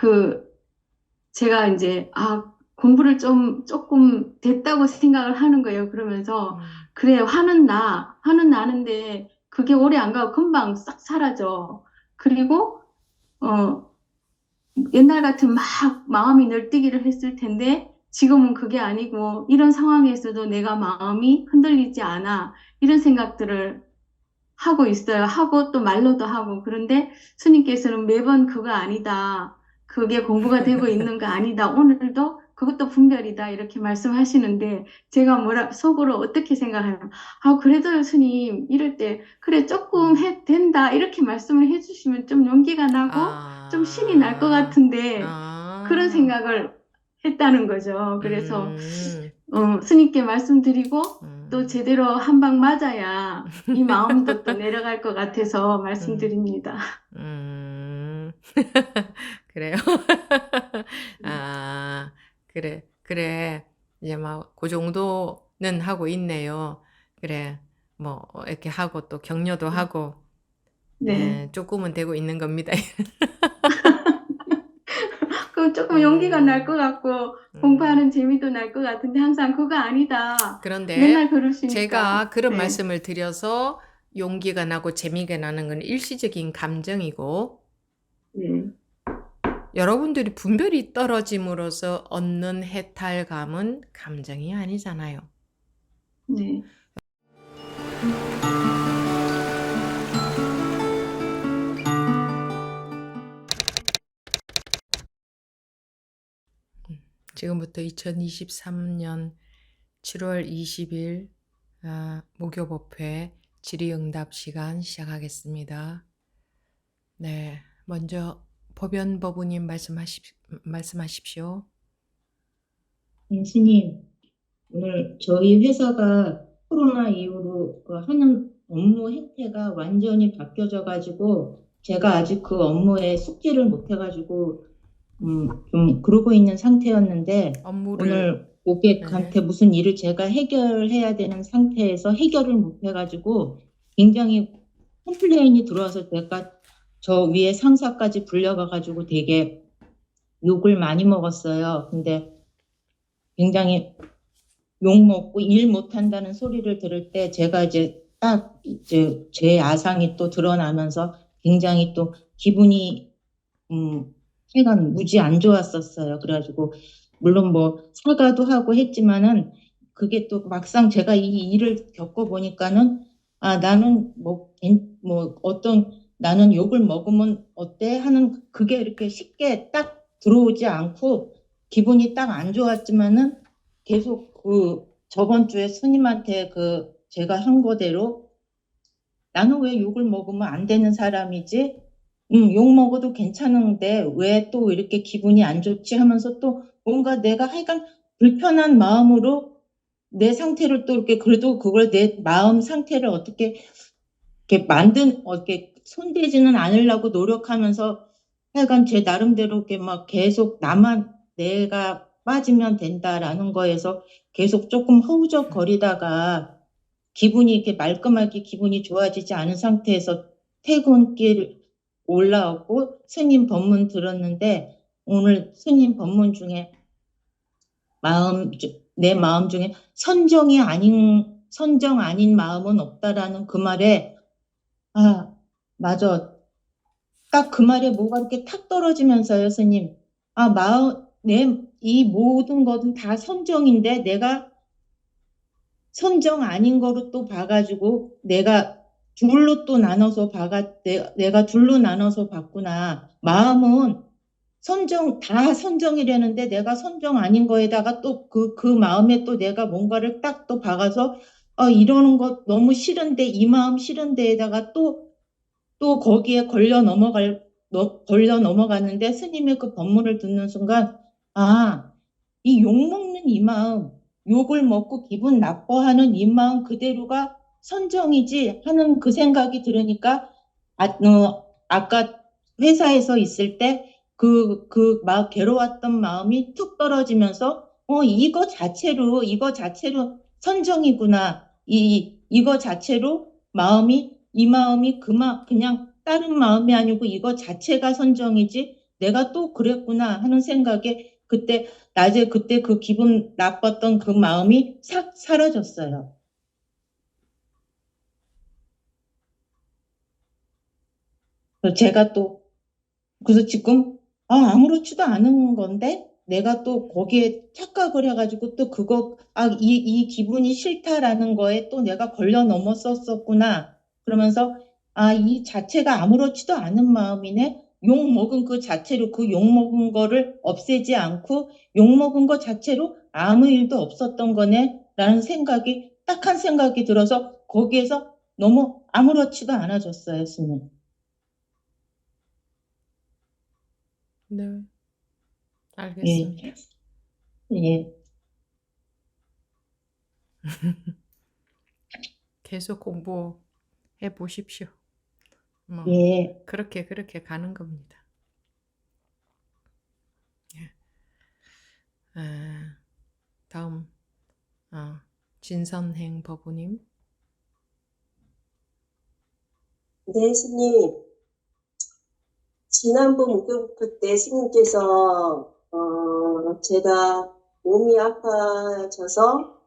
그 제가 이제 공부를 좀 조금 됐다고 생각을 하는 거예요. 그러면서 음, 그래 화는 나는데 그게 오래 안 가고 금방 싹 사라져. 그리고 어 옛날 같은 막 마음이 널뛰기를 했을 텐데 지금은 그게 아니고 이런 상황에서도 내가 마음이 흔들리지 않아. 이런 생각들을 하고 있어요. 하고 또 말로도 하고. 그런데 스님께서는 매번 그거 아니다. 그게 공부가 되고 있는 거 아니다. 오늘도 그것도 분별이다. 이렇게 말씀하시는데 제가 속으로 어떻게 생각하냐면 그래도 스님 이럴 때 그래 조금 음. 된다. 이렇게 말씀을 해주시면 좀 용기가 나고 좀 신이 날 것 아, 같은데 그런 아, 생각을 했다는 거죠. 그래서 음, 스님께 말씀드리고 또 음, 제대로 한 방 맞아야 이 마음도 또 내려갈 것 같아서 음, 말씀드립니다. 음. 그래요? 아, 그래, 그래. 이제 막, 그 정도는 하고 있네요. 그래, 뭐, 이렇게 하고 또 격려도 하고, 네. 조금은 되고 있는 겁니다. 그럼 조금 용기가 날 음, 것 같고 음. 공부하는 재미도 날 것 같은데 항상 그거 아니다. 그런데 맨날 그러시니까. 제가 그런 네. 말씀을 드려서 용기가 나고 재미가 나는 건 일시적인 감정이고, 네. 여러분들이 분별이 떨어짐으로써 얻는 해탈감은 감정이 아니잖아요. 네. 지금부터 2023년 7월 20일 목요법회 질의응답 시간 시작하겠습니다. 네, 먼저 법연법우님 말씀하십시오. 스님, 오늘 저희 회사가 코로나 이후로 그 하는 업무 행태가 완전히 바뀌어져 가지고 제가 아직 그 업무에 숙지를 못 해가지고 좀 그러고 있는 상태였는데 업무를, 오늘 네, 고객한테 무슨 일을 제가 해결해야 되는 상태에서 해결을 못 해가지고 굉장히 컴플레인이 들어와서 제가 저 위에 상사까지 불려가가지고 되게 욕을 많이 먹었어요. 근데 굉장히 욕 먹고 일 못한다는 소리를 들을 때 제가 이제 딱 이제 제 아상이 또 드러나면서 굉장히 또 기분이 하여간 무지 안 좋았었어요. 그래가지고 물론 뭐 사과도 하고 했지만은 그게 또 막상 제가 이 일을 겪어보니까는 나는 뭐 어떤 나는 욕을 먹으면 어때 하는 그게 이렇게 쉽게 딱 들어오지 않고 기분이 딱 안 좋았지만은 계속 그 저번 주에 스님한테 그 제가 한 거대로 나는 왜 욕을 먹으면 안 되는 사람이지? 욕 먹어도 괜찮은데 왜 또 이렇게 기분이 안 좋지 하면서 또 뭔가 내가 하여간 불편한 마음으로 내 상태를 또 이렇게 그래도 그걸 내 마음 상태를 어떻게 이렇게 이렇게 손대지는 않으려고 노력하면서 하여간 제 나름대로 이렇게 막 계속 내가 빠지면 된다라는 거에서 계속 조금 허우적거리다가 기분이 이렇게 말끔하게 기분이 좋아지지 않은 상태에서 퇴근길 올라오고 스님 법문 들었는데 오늘 스님 법문 중에 내 마음 중에 선정 아닌 마음은 없다라는 그 말에 아, 맞아. 딱 그 말에 뭐가 이렇게 탁 떨어지면서요, 스님. 이 모든 것은 다 선정인데 내가 선정 아닌 거로 또 봐가지고 내가 둘로 나눠서 봤구나. 마음은 다 선정이라는데 내가 선정 아닌 거에다가 또 그 마음에 또 내가 뭔가를 딱 또 박아서 이러는 거 너무 싫은데 이 마음 싫은데에다가 또 거기에 걸려 넘어갔는데 스님의 그 법문을 듣는 순간 아, 이 욕먹는 이 마음, 욕을 먹고 기분 나빠하는 이 마음 그대로가 선정이지 하는 그 생각이 들으니까 아까 회사에서 있을 때 막 괴로웠던 마음이 툭 떨어지면서 이거 자체로 선정이구나. 이거 자체로 이 마음이 그냥 다른 마음이 아니고 이거 자체가 선정이지 내가 또 그랬구나 하는 생각에 그때 낮에 그때 그 기분 나빴던 그 마음이 싹 사라졌어요. 그래서 제가 또 그래서 지금 아무렇지도 않은 건데 내가 또 거기에 착각을 해가지고 또 그거 이 기분이 싫다라는 거에 또 내가 걸려 넘었었구나 그러면서 이 자체가 아무렇지도 않은 마음이네. 욕 먹은 그 자체로 그 욕 먹은 거를 없애지 않고 욕 먹은 거 자체로 아무 일도 없었던 거네 라는 생각이 딱 한 생각이 들어서 거기에서 너무 아무렇지도 않아졌어요, 스님. 네, 예, 알겠습니다. 예, 계속 공부해 보십시오. 뭐, 예. 그렇게 가는 겁니다. 예. 다음, 진선행 법우님. 네, 스님. 지난번 목요일 때 스님께서, 제가 몸이 아파져서,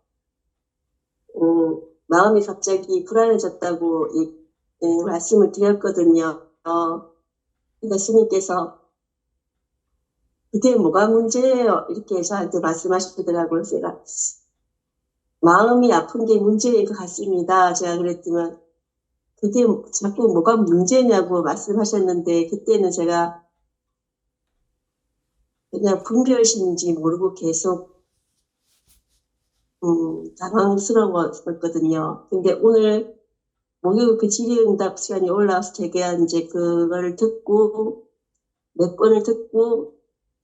마음이 갑자기 불안해졌다고 말씀을 드렸거든요. 그러니까 스님께서, 그게 뭐가 문제예요? 이렇게 저한테 말씀하시더라고요. 제가, 마음이 아픈 게 문제인 것 같습니다. 제가 그랬더니, 그게 자꾸 뭐가 문제냐고 말씀하셨는데, 그때는 제가 그냥 분별심인지 모르고 계속 당황스러웠거든요. 근데 오늘 목요일 그 질의응답 시간이 올라와서 제가 이제 그걸 듣고 몇 번을 듣고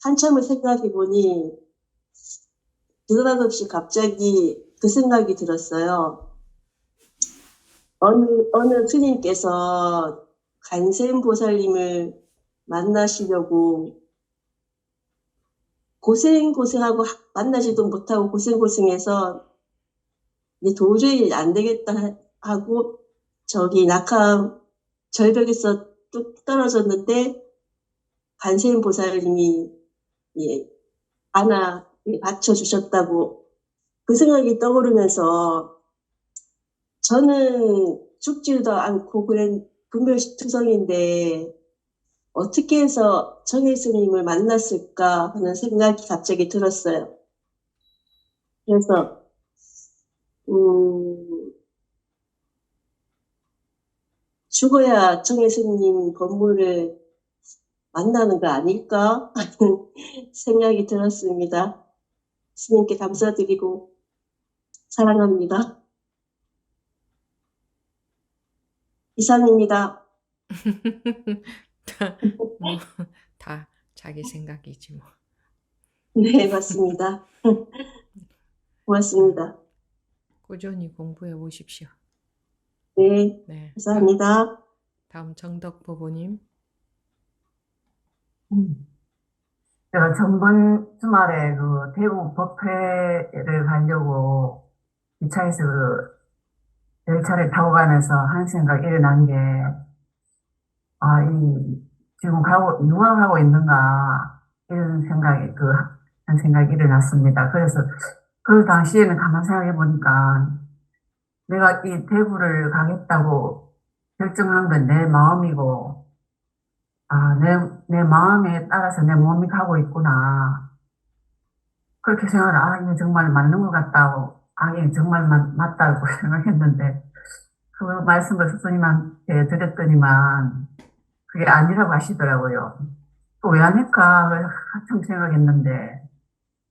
한참을 생각해 보니 느닷없이 갑자기 그 생각이 들었어요. 어느 스님께서 간센보살님을 만나시려고 고생하고 만나지도 못하고 고생해서 이제 도저히 안 되겠다 하고 저기 낙하 절벽에서 뚝 떨어졌는데 관세음 보살님이 안아 받쳐주셨다고 그 생각이 떠오르면서 저는 죽지도 않고 그런 분별투성인데 어떻게 해서 정혜 스님을 만났을까 하는 생각이 갑자기 들었어요. 그래서 죽어야 정혜 스님 법문을 만나는 거 아닐까 하는 생각이 들었습니다. 스님께 감사드리고 사랑합니다. 이상입니다. 뭐, 다 자기 생각이지 뭐. 네, 맞습니다. 고맙습니다. 꾸준히 공부해 보십시오. 네, 네, 감사합니다. 다음 정덕 법우님. 제가 전번 주말에 그 대구 법회를 가려고 기차에서 그 열차를 타고 가면서 한 생각 일어난 게, 지금 누가 가고 있는가, 이런 생각이, 한 생각이 일어났습니다. 그래서 그 당시에는 가만 생각해 보니까 내가 이 대구를 가겠다고 결정한 건 내 마음이고, 내 마음에 따라서 내 몸이 가고 있구나. 그렇게 이게 정말 맞는 것 같다고, 이게 정말 맞다고 생각했는데, 그 말씀을 스님한테 드렸더니만, 그게 아니라고 하시더라고요. 또 왜 안 할까? 한참 생각했는데,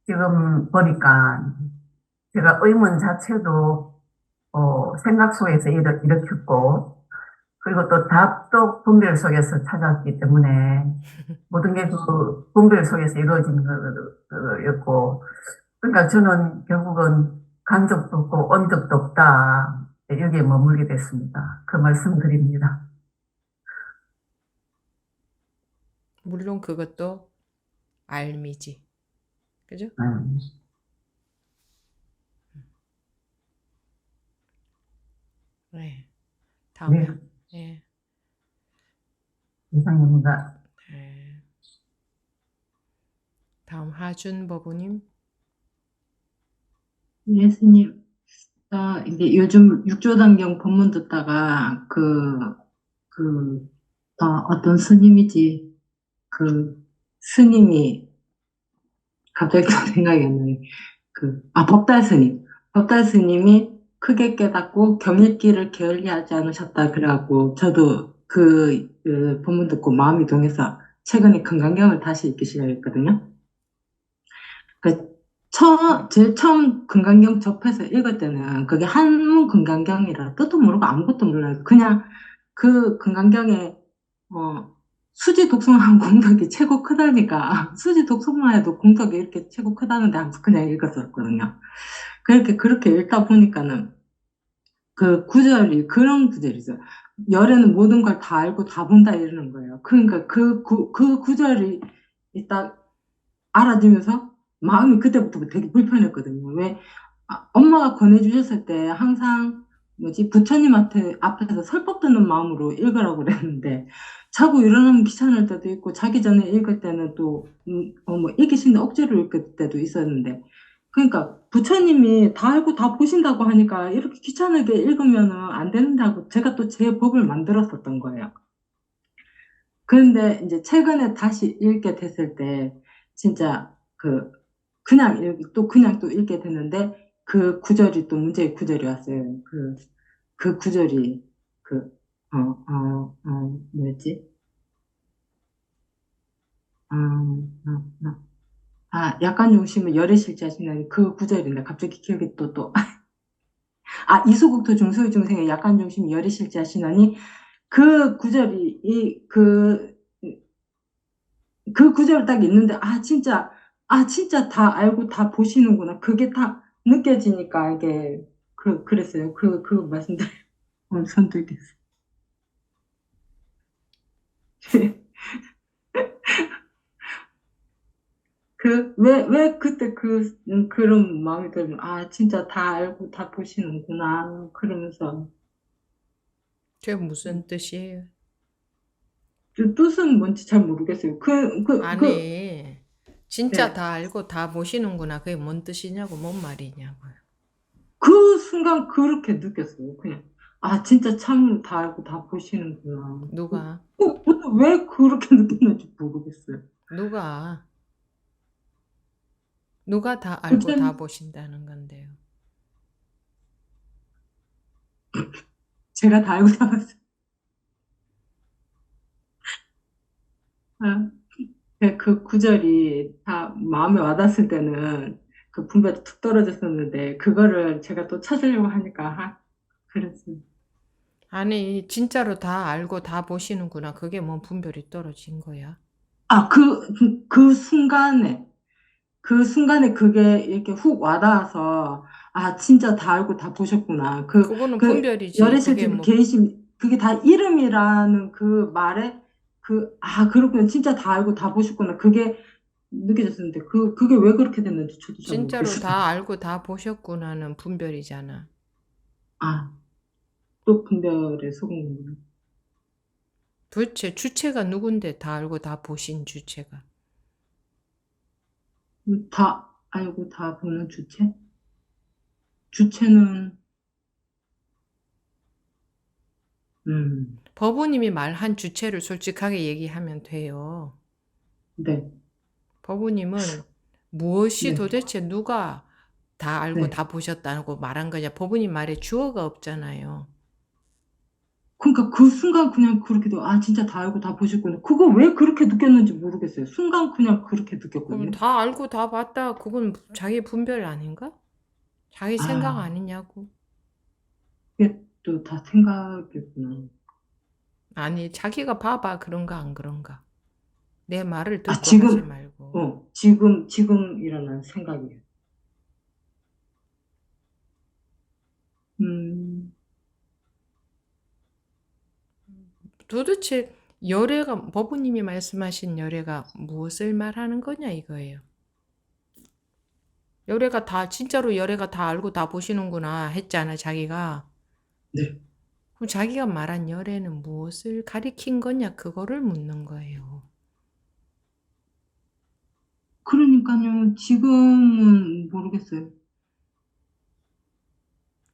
지금 보니까, 제가 의문 자체도, 생각 속에서 일으켰고, 그리고 또 답도 분별 속에서 찾았기 때문에, 모든 게 그 분별 속에서 이루어진 거였고, 그러니까 저는 결국은 간 적도 없고 온 적도 없다. 여기에 머물게 됐습니다. 그 말씀 드립니다. 물론 그것도 알미지. 그죠? 네. 다음에. 네, 예. 이상입니다. 네. 다음 하준 법우님. 예수님, 이제 요즘 육조단경 본문 듣다가 어떤 스님이지, 스님이 갑자기 또 생각이 안 나네. 법달 스님. 법달 스님이 크게 깨닫고 경읽기를 게을리하지 않으셨다. 그래갖고 저도 그 본문 듣고 마음이 동해서 최근에 금강경을 다시 읽기 시작했거든요. 제일 처음 금강경 접해서 읽을 때는 그게 한문 금강경이라 뜻도 모르고 아무것도 몰라요. 그냥 그 금강경에 수지 독송한 공덕이 최고 크다니까 수지 독송만 해도 공덕이 이렇게 최고 크다는데 하면서 그냥 읽었었거든요. 그렇게 읽다 보니까는 그 구절이 그런 구절이죠. 열애는 모든 걸 다 알고 다 본다 이러는 거예요. 그러니까 그 구절이 딱 알아지면서 마음이 그때부터 되게 불편했거든요. 왜 엄마가 권해주셨을 때 항상 부처님한테 앞에서 설법 듣는 마음으로 읽으라고 그랬는데 자고 일어나면 귀찮을 때도 있고 자기 전에 읽을 때는 또 읽기 싫은데 억지로 읽을 때도 있었는데 그러니까 부처님이 다 알고 다 보신다고 하니까 이렇게 귀찮게 읽으면 안 된다고 제가 또 제 법을 만들었었던 거예요. 그런데 이제 최근에 다시 읽게 됐을 때 진짜 그냥 또 읽게 됐는데 그 구절이 또 문제의 구절이 왔어요. 그 구절이 뭐였지? 약간 용심을 열애실자시는 그 구절인데 갑자기 기억이 이소국토 중소의 중생의 약간 용심이 열애실자시나니 그 구절이 그 구절 딱 있는데 진짜 다 알고 다 보시는구나. 그게 다 느껴지니까 이게 그랬어요. 그 말씀드려 오늘 선들겠어요. 왜 그때 그런 마음이 들면 진짜 다 알고 다 보시는구나 그러면서 그게 무슨 뜻이에요? 그 뜻은 뭔지 잘 모르겠어요. 아니, 진짜 네. 다 알고 다 보시는구나. 그게 뭔 뜻이냐고, 뭔 말이냐고요. 그 순간 그렇게 느꼈어요. 그냥 진짜 참으로 다 알고 다 보시는구나. 누가? 왜 그렇게 느꼈는지 모르겠어요. 누가 다 알고 부처님, 다 보신다는 건데요. 제가 다 알고 다 봤어요. 아, 그 구절이 다 마음에 와닿았을 때는 그 분별이 툭 떨어졌었는데 그거를 제가 또 찾으려고 하니까 그랬어요. 아니, 진짜로 다 알고 다 보시는구나. 그게 뭔 분별이 떨어진 거야? 그 순간에 그게 이렇게 훅 와닿아서 진짜 다 알고 다 보셨구나. 그거는 분별이지. 그게 열애실집 뭐 계심 그게 다 이름이라는 그 말에 그렇구나. 진짜 다 알고 다 보셨구나. 그게 느껴졌었는데 그게 왜 그렇게 됐는지 저도 잘 진짜로 모르겠어요. 다 알고 다 보셨구나는 분별이잖아. 또 분별에 속은 거구나. 도대체 주체가 누군데 다 알고 다 보신 주체가? 다 알고 다 보는 주체? 주체는 법우님이 말한 주체를 솔직하게 얘기하면 돼요. 네, 법우님은 무엇이 네, 도대체 누가 다 알고 네. 다 보셨다고 말한 거냐? 법우님 말에 주어가 없잖아요. 그러니까 그 순간 그냥 그렇게도 진짜 다 알고 다 보셨구나. 그거 왜 그렇게 느꼈는지 모르겠어요. 순간 그냥 그렇게 그럼 느꼈거든요. 다 알고 다 봤다. 그건 자기 분별 아닌가? 자기 생각 아, 아니냐고. 그게 또 다 생각이구나. 아니, 자기가 봐봐. 그런가 안 그런가. 내 말을 듣고 하지 말고. 지금 일어난 생각이에요. 음, 도대체 법우님이 말씀하신 열애가 무엇을 말하는 거냐 이거예요. 진짜로 열애가 다 알고 다 보시는구나 했잖아, 자기가. 네. 그럼 자기가 말한 열애는 무엇을 가리킨 거냐, 그거를 묻는 거예요. 그러니까 그러니까요. 지금은 모르겠어요.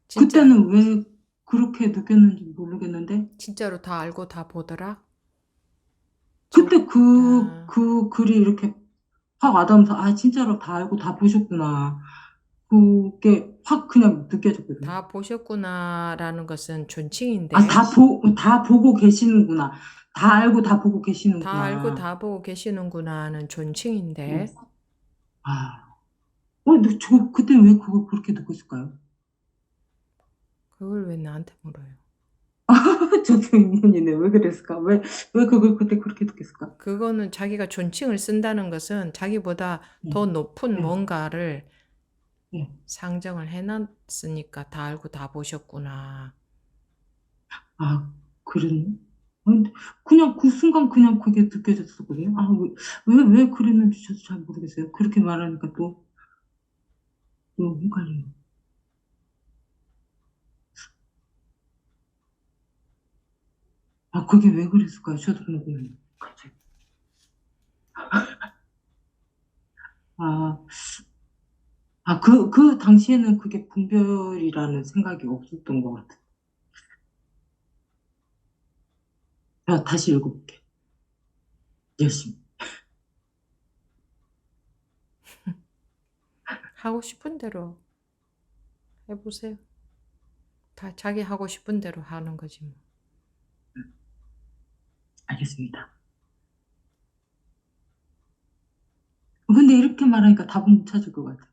진짜, 그때는 왜 그렇게 느꼈는지 모르겠는데, 진짜로 다 알고 다 보더라? 그때 아, 그 글이 이렇게 확 와닿으면서, 아, 진짜로 다 알고 다 보셨구나. 그게 확 그냥 느껴졌거든요. 다 보셨구나라는 것은 존칭인데, 아, 다 보고 계시는구나. 다 알고 다 보고 다 알고 계시는구나. 다 보고 계시는구나는 존칭인데, 아, 근데 저 그때 왜 그걸 그렇게 느꼈을까요? 그걸 왜 나한테 물어요? 저도 인연이네. 왜 그랬을까? 왜 그걸 그때 그렇게 느꼈을까? 그거는 자기가 존칭을 쓴다는 것은 자기보다 더 네, 높은 네, 뭔가를 네. 상정을 해놨으니까 다 알고 다 보셨구나. 아, 그랬네. 근데 그냥 그 순간 그냥 그게 느껴졌었거든요. 아, 왜 그랬는지 저도 잘 모르겠어요. 그렇게 말하니까 또 헷갈려요. 아, 그게 왜 그랬을까요? 저도 궁금해요. 갑자기. 아, 그 당시에는 그게 분별이라는 생각이 없었던 것 같아요. 제가 다시 읽어볼게요. 열심히. 하고 싶은 대로 해보세요. 다 자기 하고 싶은 대로 하는 거지 뭐. 알겠습니다. 근데 이렇게 말하니까 답은 못 찾을 것 같아요.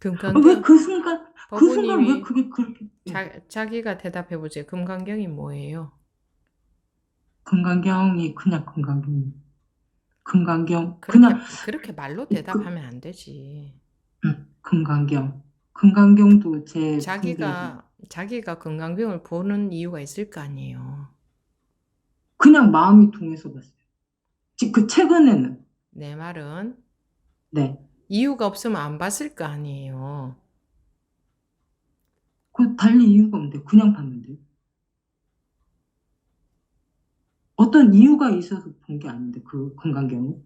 왜 금강경 그 순간 왜 법우님이 그게 그렇게, 자기가 대답해보세요. 금강경이 뭐예요? 금강경이 그냥 금강경, 그냥, 그렇게 말로 그, 대답하면 안 되지. 금강경도 제 분별이, 자기가 금강경을 보는 이유가 있을 거 아니에요. 그냥 마음이 동해서 봤어요. 그 최근에는, 내 말은 네. 이유가 없으면 안 봤을 거 아니에요. 그 달리 이유가 없는데, 그냥 봤는데. 어떤 이유가 있어서 본 게 아닌데, 그 금강경은.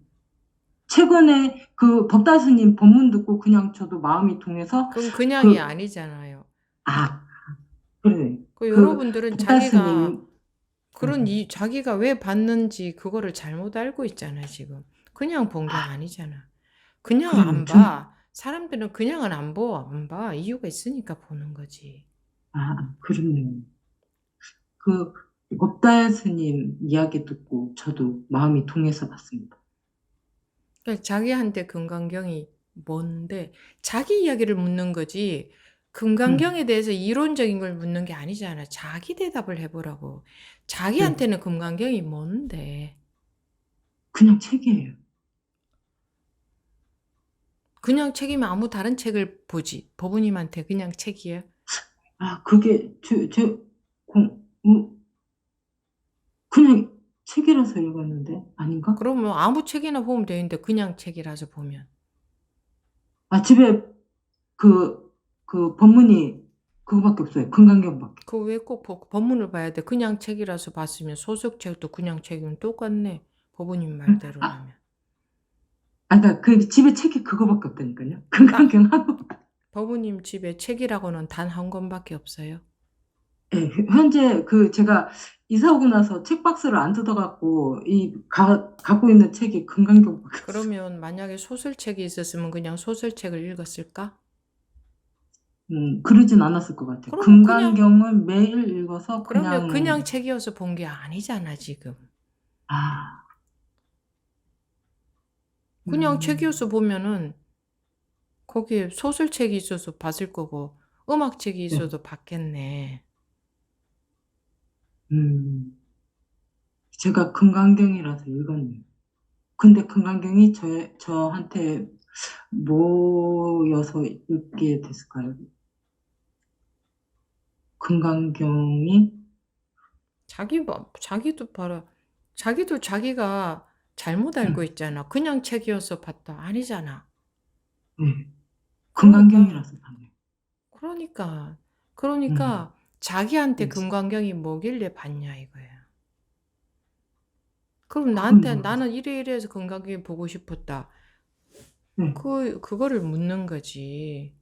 최근에 그 법다스님 법문 듣고 그냥 저도 마음이 동해서, 그건 그냥이 그, 아니잖아요. 아, 그래. 그 여러분들은 법다스님, 자기가 왜 봤는지 그거를 잘못 알고 있잖아요, 지금. 그냥 본 게 아, 아니잖아. 그냥 그러네요. 안 봐. 사람들은 그냥은 안 봐. 이유가 있으니까 보는 거지. 그렇네요. 그 법다스님 이야기 듣고 저도 마음이 동해서 봤습니다. 그러니까 자기한테 금강경이 뭔데? 자기 이야기를 묻는 거지. 금강경에 대해서 이론적인 걸 묻는 게 아니잖아. 자기 대답을 해보라고. 자기한테는 금강경이 뭔데? 그냥 책이에요. 그냥 책이면 아무 다른 책을 보지. 법우님한테 그냥 책이에요. 그게 그냥 책이라서 읽었는데 아닌가? 그러면 아무 책이나 보면 되는데 그냥 책이라서 보면. 집에 그 법문이 그거밖에 없어요. 금강경밖에. 그거 왜 꼭 법문을 봐야 돼? 그냥 책이라서 봤으면 소설책도 그냥 책이면 똑같네. 법우님 말대로라면. 그러니까 그 집에 책이 그거밖에 없다니까요. 금강경하고. 법우님 집에 책이라고는 단 한 권밖에 없어요. 예, 현재 제가 이사 오고 나서 책 박스를 안 뜯어갖고 갖고 있는 책이 금강경밖에 없어요. 그러면 만약에 소설책이 있었으면 그냥 소설책을 읽었을까? 그러진 않았을 것 같아요. 그러면 금강경을 매일 읽어서 그러면 그냥 그냥, 책이어서 본 게 아니잖아, 지금. 아, 그냥 음, 책이어서 보면은 거기에 소설책이 있어서 봤을 거고 음악책이 네, 있어도 봤겠네. 제가 금강경이라서 읽었네요. 근데 금강경이 저한테 뭐여서 읽게 됐을까요? 금강경이, 자기도 봐라. 자기도 자기가 잘못 알고 있잖아. 그냥 책이어서 봤다. 아니잖아. 네, 그러니까, 금강경이라서 봤네요. 그러니까, 음, 자기한테 네, 금강경이 뭐길래 봤냐 이거야. 그럼 나한테 그건 나는 이래 이래해서 건강하게 보고 싶었다. 네. 그거를 묻는 거지.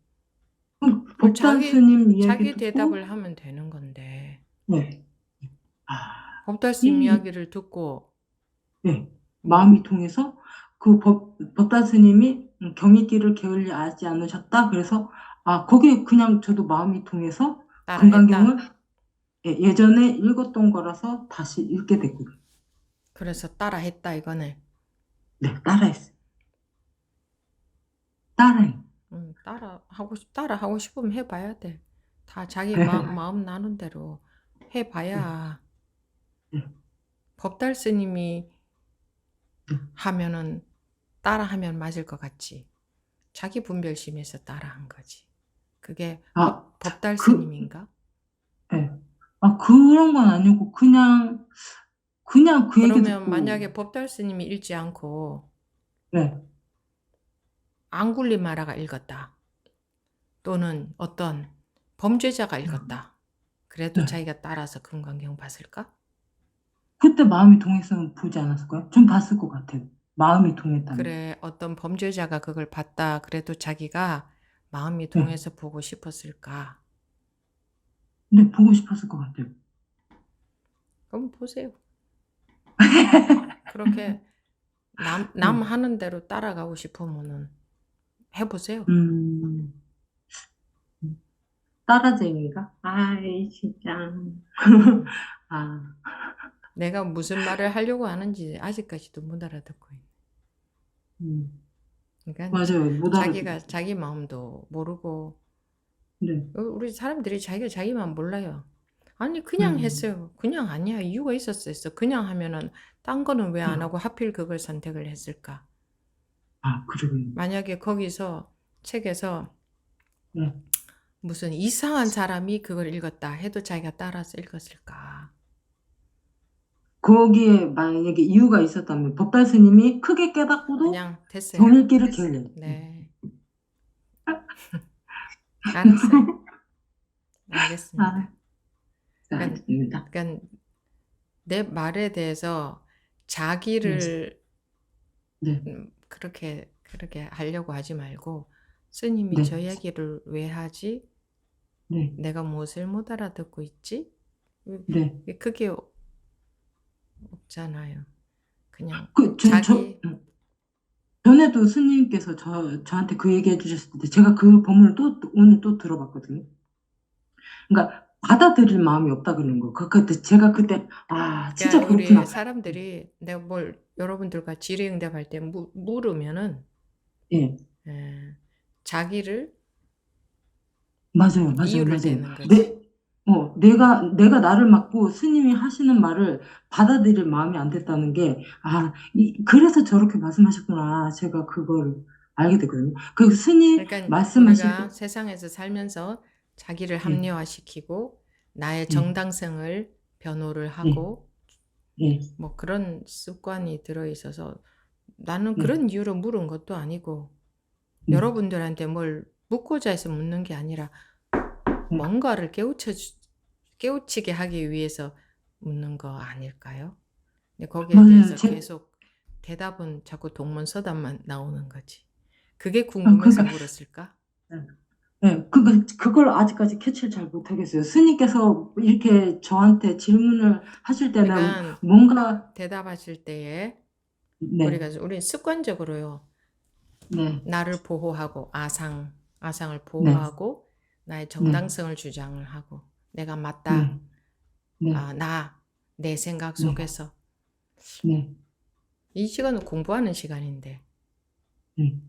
그럼 그걸 법단 스님 이야기 자기 듣고, 대답을 하면 되는 건데. 네. 아, 법달스님 이, 이야기를 듣고, 네. 뭐, 마음이 통해서 그 법단 스님이 경이길을 게을리하지 않으셨다. 그래서, 아, 거기에 그냥 저도 마음이 통해서 따라했다. 금강경을 예전에 읽었던 거라서 다시 읽게 됐거든요. 그래서 따라했다, 이거네. 네, 따라했어요. 따라해. 따라 하고 싶으면 해봐야 돼. 다 자기 마음 나는 대로 해봐야. 네. 법달스님이 네. 하면은 따라하면 맞을 것 같지. 자기 분별심에서 따라한 거지. 그게 아, 그, 법달스님인가? 네. 아, 그런 건 아니고, 그냥 그 얘기 그러면 듣고, 만약에 법달스님이 읽지 않고 네, 앙굴리마라가 읽었다. 또는 어떤 범죄자가 읽었다. 그래도 네. 자기가 따라서 금강경 봤을까? 그때 마음이 동했으면 보지 않았을까요? 좀 봤을 것 같아요. 마음이 동했다면. 그래, 어떤 범죄자가 그걸 봤다. 그래도 자기가 마음이 네. 동해서 보고 싶었을까? 근데 보고 싶었을 것 같아요. 그럼 보세요. 그렇게 남 하는 대로 따라가고 싶으면은 해보세요. 따라쟁이가? 아이, 진짜. 아, 내가 무슨 말을 하려고 하는지 아직까지도 못 알아듣고 있네. 그러니까 맞아요. 못 자기가 알아듣겠어요. 자기 마음도 모르고 네. 우리 사람들이 자기가 자기 마음 몰라요. 아니 그냥 했어요. 그냥 아니야. 이유가 있었어. 그냥 하면은 딴 거는 왜 안 하고 하필 그걸 선택을 했을까? 아, 그러군요. 만약에 거기서 책에서 네. 무슨 이상한 사람이 그걸 읽었다 해도 자기가 따라서 읽었을까? 거기에 만약에 이유가 있었다면 법달 스님이 크게 깨닫고도 그냥 됐어요. 정일기를 게을려요. 네. 알았어요. 알겠습니다. 아, 알겠습니다. 그러니까 내 말에 대해서 자기를 네. 그렇게 하려고 하지 말고 스님이 네. 저 얘기를 왜 하지? 네. 내가 무엇을 못 알아듣고 있지? 네. 그게 없잖아요. 그냥 저, 전에도 스님께서 저한테 그 얘기 해주셨을 때 제가 그 법문을 오늘 또 들어봤거든요. 그러니까 받아들일 마음이 없다 그러는 거. 그때 제가 그때 진짜 그러니까 그렇구나. 우리 사람들이 내가 뭘 여러분들과 질의응답할 때 물으면은 예, 자기를 맞아요. 이유를 대는 거지. 내가 나를 맡고 스님이 하시는 말을 받아들일 마음이 안 됐다는 게, 그래서 저렇게 말씀하셨구나. 제가 그걸 알게 됐거든요. 그 스님 그러니까 말씀하실 우리가 때, 세상에서 살면서 자기를 예, 합리화시키고 나의 예, 정당성을 변호를 예, 하고 예, 뭐 그런 습관이 들어 있어서 나는 예, 그런 이유로 물은 것도 아니고 예, 여러분들한테 뭘 묻고자 해서 묻는 게 아니라 예. 뭔가를 깨우치게 하기 위해서 묻는 거 아닐까요? 근데 거기에 맞아요. 대해서 계속 대답은 자꾸 동문서답만 나오는 거지. 그게 궁금해서 그러니까, 물었을까? 예, 그걸 아직까지 캐치를 잘 못하겠어요. 스님께서 이렇게 저한테 질문을 하실 때는 그러니까 뭔가, 대답하실 때에 네, 우리 습관적으로요. 네, 나를 보호하고 아상을 네, 보호하고 나의 네, 정당성을 주장을 하고 내가 맞다. 네, 네, 내 생각 네, 속에서 네, 이 시간은 공부하는 시간인데 네.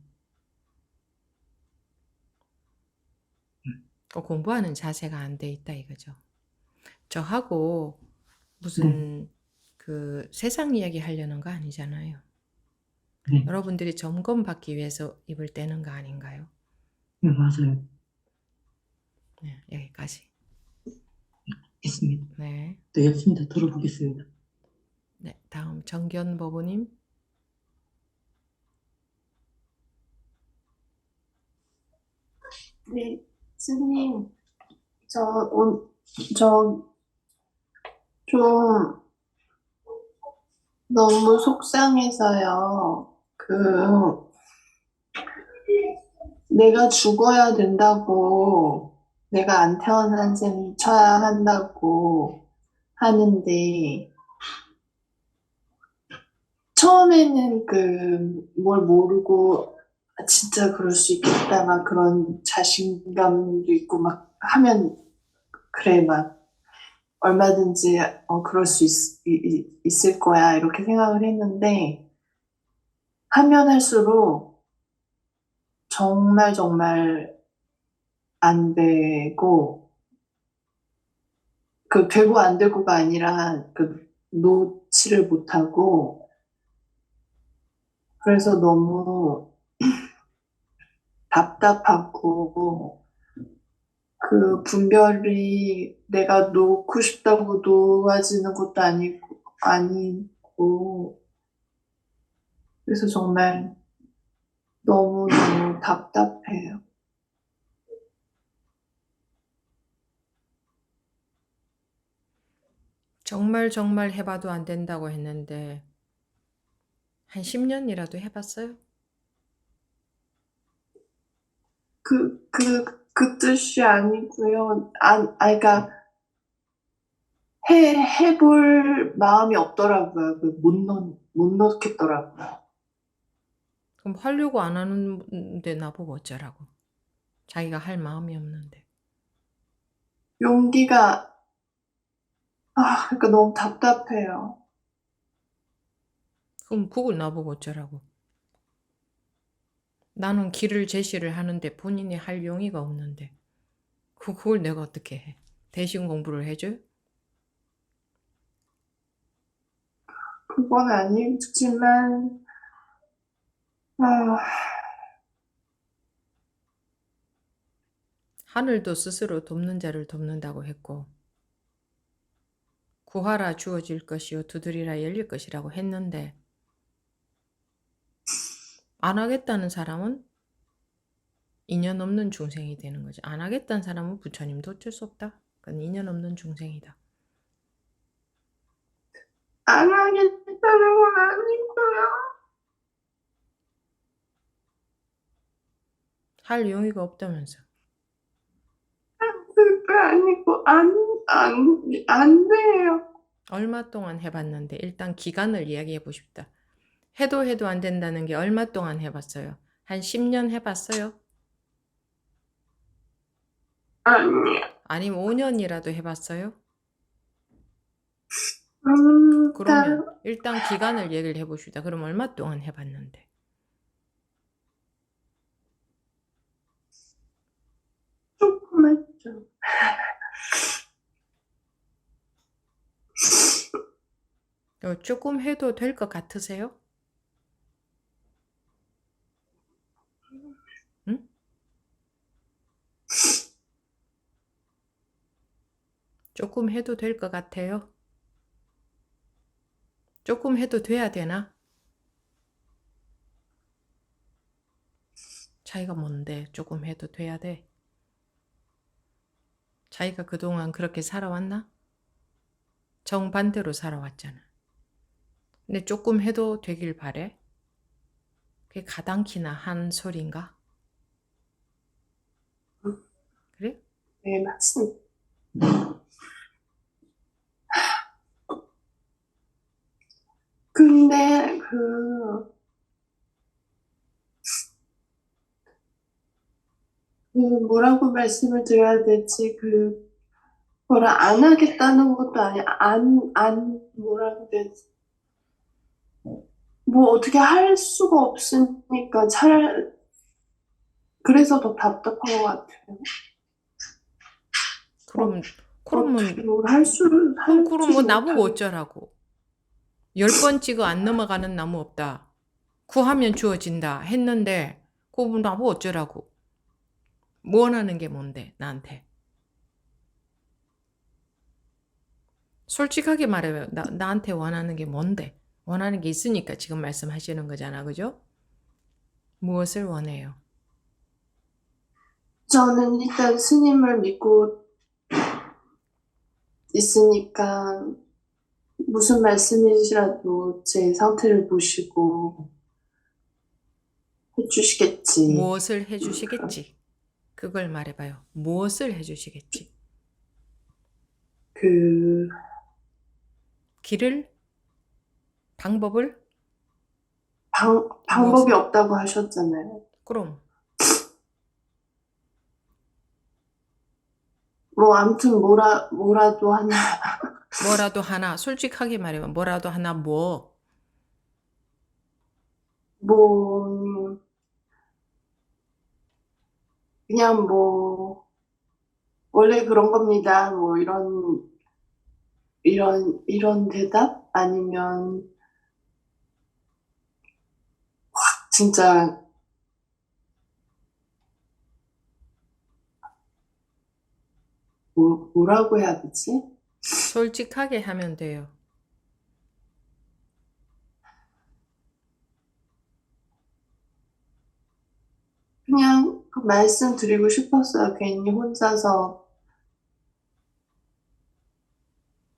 공부하는 자세가 안 돼 있다 이거죠. 저하고 네. 무슨 그 세상 이야기 하려는 거 아니잖아요. 네. 여러분들이 점검받기 위해서 입을 떼는 거 아닌가요? 네, 맞아요. 네, 여기까지. 알겠습니다. 네. 또 열심히 더 들어보겠습니다. 네, 다음 정견 법우님. 네, 스님, 저, 좀, 너무 속상해서요. 내가 죽어야 된다고, 내가 안 태어난 셈 쳐야 한다고 하는데, 처음에는 뭘 모르고, 아, 진짜 그럴 수 있겠다, 막 그런 자신감도 있고, 막 하면, 그래, 막, 얼마든지, 그럴 수 있을 거야, 이렇게 생각을 했는데, 하면 할수록 정말 정말 안 되고, 되고 안 되고가 아니라, 놓지를 못하고, 그래서 너무 답답하고, 분별이 내가 놓고 싶다고 놓아지는 것도 아니고, 그래서 정말 너무너무 답답해요. 정말 정말 해봐도 안 된다고 했는데 한 10년이라도 해봤어요? 그 뜻이 아니고요. 그러니까, 해볼 마음이 없더라고요. 못 넣겠더라고요. 그럼 하려고 안 하는데 나보고 어쩌라고. 자기가 할 마음이 없는데. 용기가, 그러니까 너무 답답해요. 그럼 그걸 나보고 어쩌라고. 나는 길을 제시를 하는데 본인이 할 용의가 없는데 그걸 내가 어떻게 해? 대신 공부를 해줘요? 그건 아니지만, 아, 하늘도 스스로 돕는 자를 돕는다고 했고 구하라 주어질 것이요 두드리라 열릴 것이라고 했는데 안 하겠다는 사람은 인연 없는 중생이 되는 거죠. 안 하겠다는 사람은 부처님도 어쩔 수 없다. 그건 인연 없는 중생이다. 안 하겠다는 건 아니고요. 할 용의가 없다면서. 그게 아니고, 안 돼요. 얼마 동안 해봤는데 일단 기간을 이야기해 보십시다. 해도 안 된다는 게 얼마 동안 해봤어요? 한 10년 해봤어요? 아니요. 아니면 5년이라도 해봤어요? 그러면 일단 기간을 얘기를 해봅시다. 그럼 얼마 동안 해봤는데? 조금 했죠. 조금 해도 될 것 같으세요? 응? 조금 해도 될 것 같아요? 조금 해도 돼야 되나? 차이가 뭔데 조금 해도 돼야 돼? 자기가 그동안 그렇게 살아왔나? 정반대로 살아왔잖아. 근데 조금 해도 되길 바래? 그게 가당키나 한 소린가? 그래? 네, 맞습니다. 근데 뭐라고 말씀을 드려야 될지, 뭐라 안 하겠다는 것도 뭐라고 해야 되지? 뭐 어떻게 할 수가 없으니까 그래서 더 답답한 것 같아요. 그러면 어떻게 뭘 그럼 뭐 나보고 못하겠 어쩌라고. 10번 찍어 안 넘어가는 나무 없다. 구하면 주어진다 했는데 그거 나보고 어쩌라고. 원하는 게 뭔데 나한테. 솔직하게 말해요. 나한테 원하는 게 뭔데. 원하는 게 있으니까 지금 말씀하시는 거잖아. 그죠? 무엇을 원해요? 저는 일단 스님을 믿고 있으니까 무슨 말씀이시라도 제 상태를 보시고 해주시겠지. 무엇을 해주시겠지? 그걸 말해봐요. 무엇을 해주시겠지? 그, 길을? 방법을? 방법이 무엇을? 없다고 하셨잖아요. 그럼 뭐, 아무튼 뭐라도 하나, 뭐라도 하나, 솔직하게 말하면 뭐라도 하나 뭐? 뭐, 그냥 뭐, 원래 그런 겁니다. 뭐, 이런 대답? 아니면, 진짜, 뭐라고 해야 되지? 솔직하게 하면 돼요. 그냥 그 말씀드리고 싶었어요. 괜히 혼자서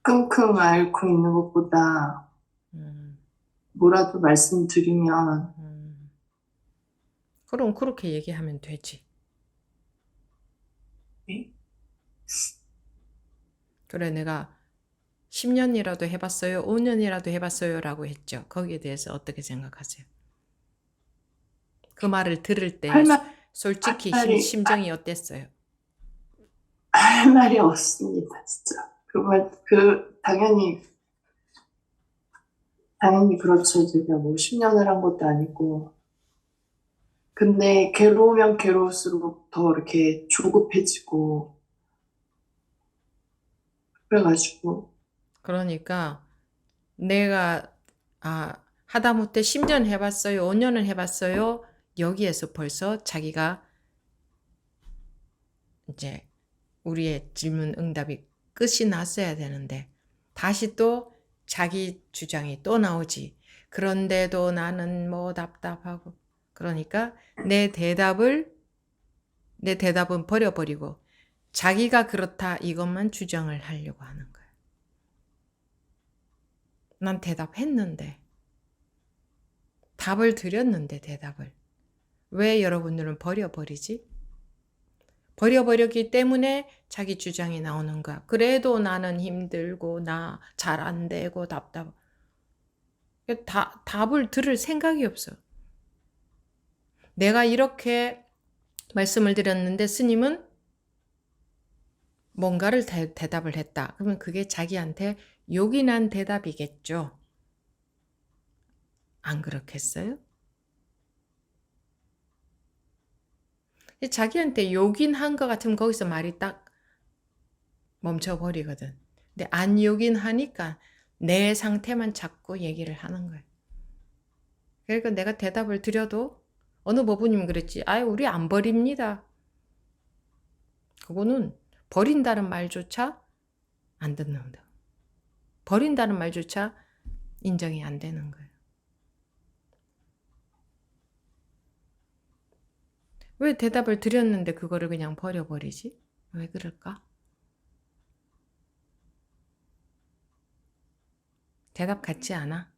끙끙 앓고 있는 것보다 음, 뭐라도 말씀드리면 그럼 그렇게 얘기하면 되지. 네? 그래, 내가 10년이라도 해봤어요, 5년이라도 해봤어요 라고 했죠. 거기에 대해서 어떻게 생각하세요? 그 말을 들을 때 할 솔직히 말이 심정이 어땠어요? 할 말이 없습니다. 진짜 당연히 그렇죠. 제가 뭐 10년을 한 것도 아니고. 근데 괴로우면 괴로울수록 더 이렇게 조급해지고 그래가지고 그러니까 내가 하다못해 10년 해봤어요, 5년을 해봤어요. 여기에서 벌써 자기가 이제 우리의 질문 응답이 끝이 났어야 되는데 다시 또 자기 주장이 또 나오지. 그런데도 나는 뭐 답답하고. 그러니까 내 대답은 버려버리고 자기가 그렇다 이것만 주장을 하려고 하는 거야. 난 대답했는데, 답을 드렸는데 대답을. 왜 여러분들은 버려버리지? 버려버렸기 때문에 자기 주장이 나오는 거야. 그래도 나는 힘들고 나 잘 안 되고 답답. 답을 들을 생각이 없어. 내가 이렇게 말씀을 드렸는데 스님은 뭔가를 대답을 했다. 그러면 그게 자기한테 욕이 난 대답이겠죠. 안 그렇겠어요? 자기한테 욕인한 것 같으면 거기서 말이 딱 멈춰버리거든. 근데 안 욕인하니까 내 상태만 자꾸 얘기를 하는 거예요. 그러니까 내가 대답을 드려도 어느 법부님 그랬지. 아유, 우리 안 버립니다. 그거는 버린다는 말조차 안 듣는다. 버린다는 말조차 인정이 안 되는 거예요. 왜 대답을 드렸는데 그거를 그냥 버려버리지? 왜 그럴까? 대답 같지 않아?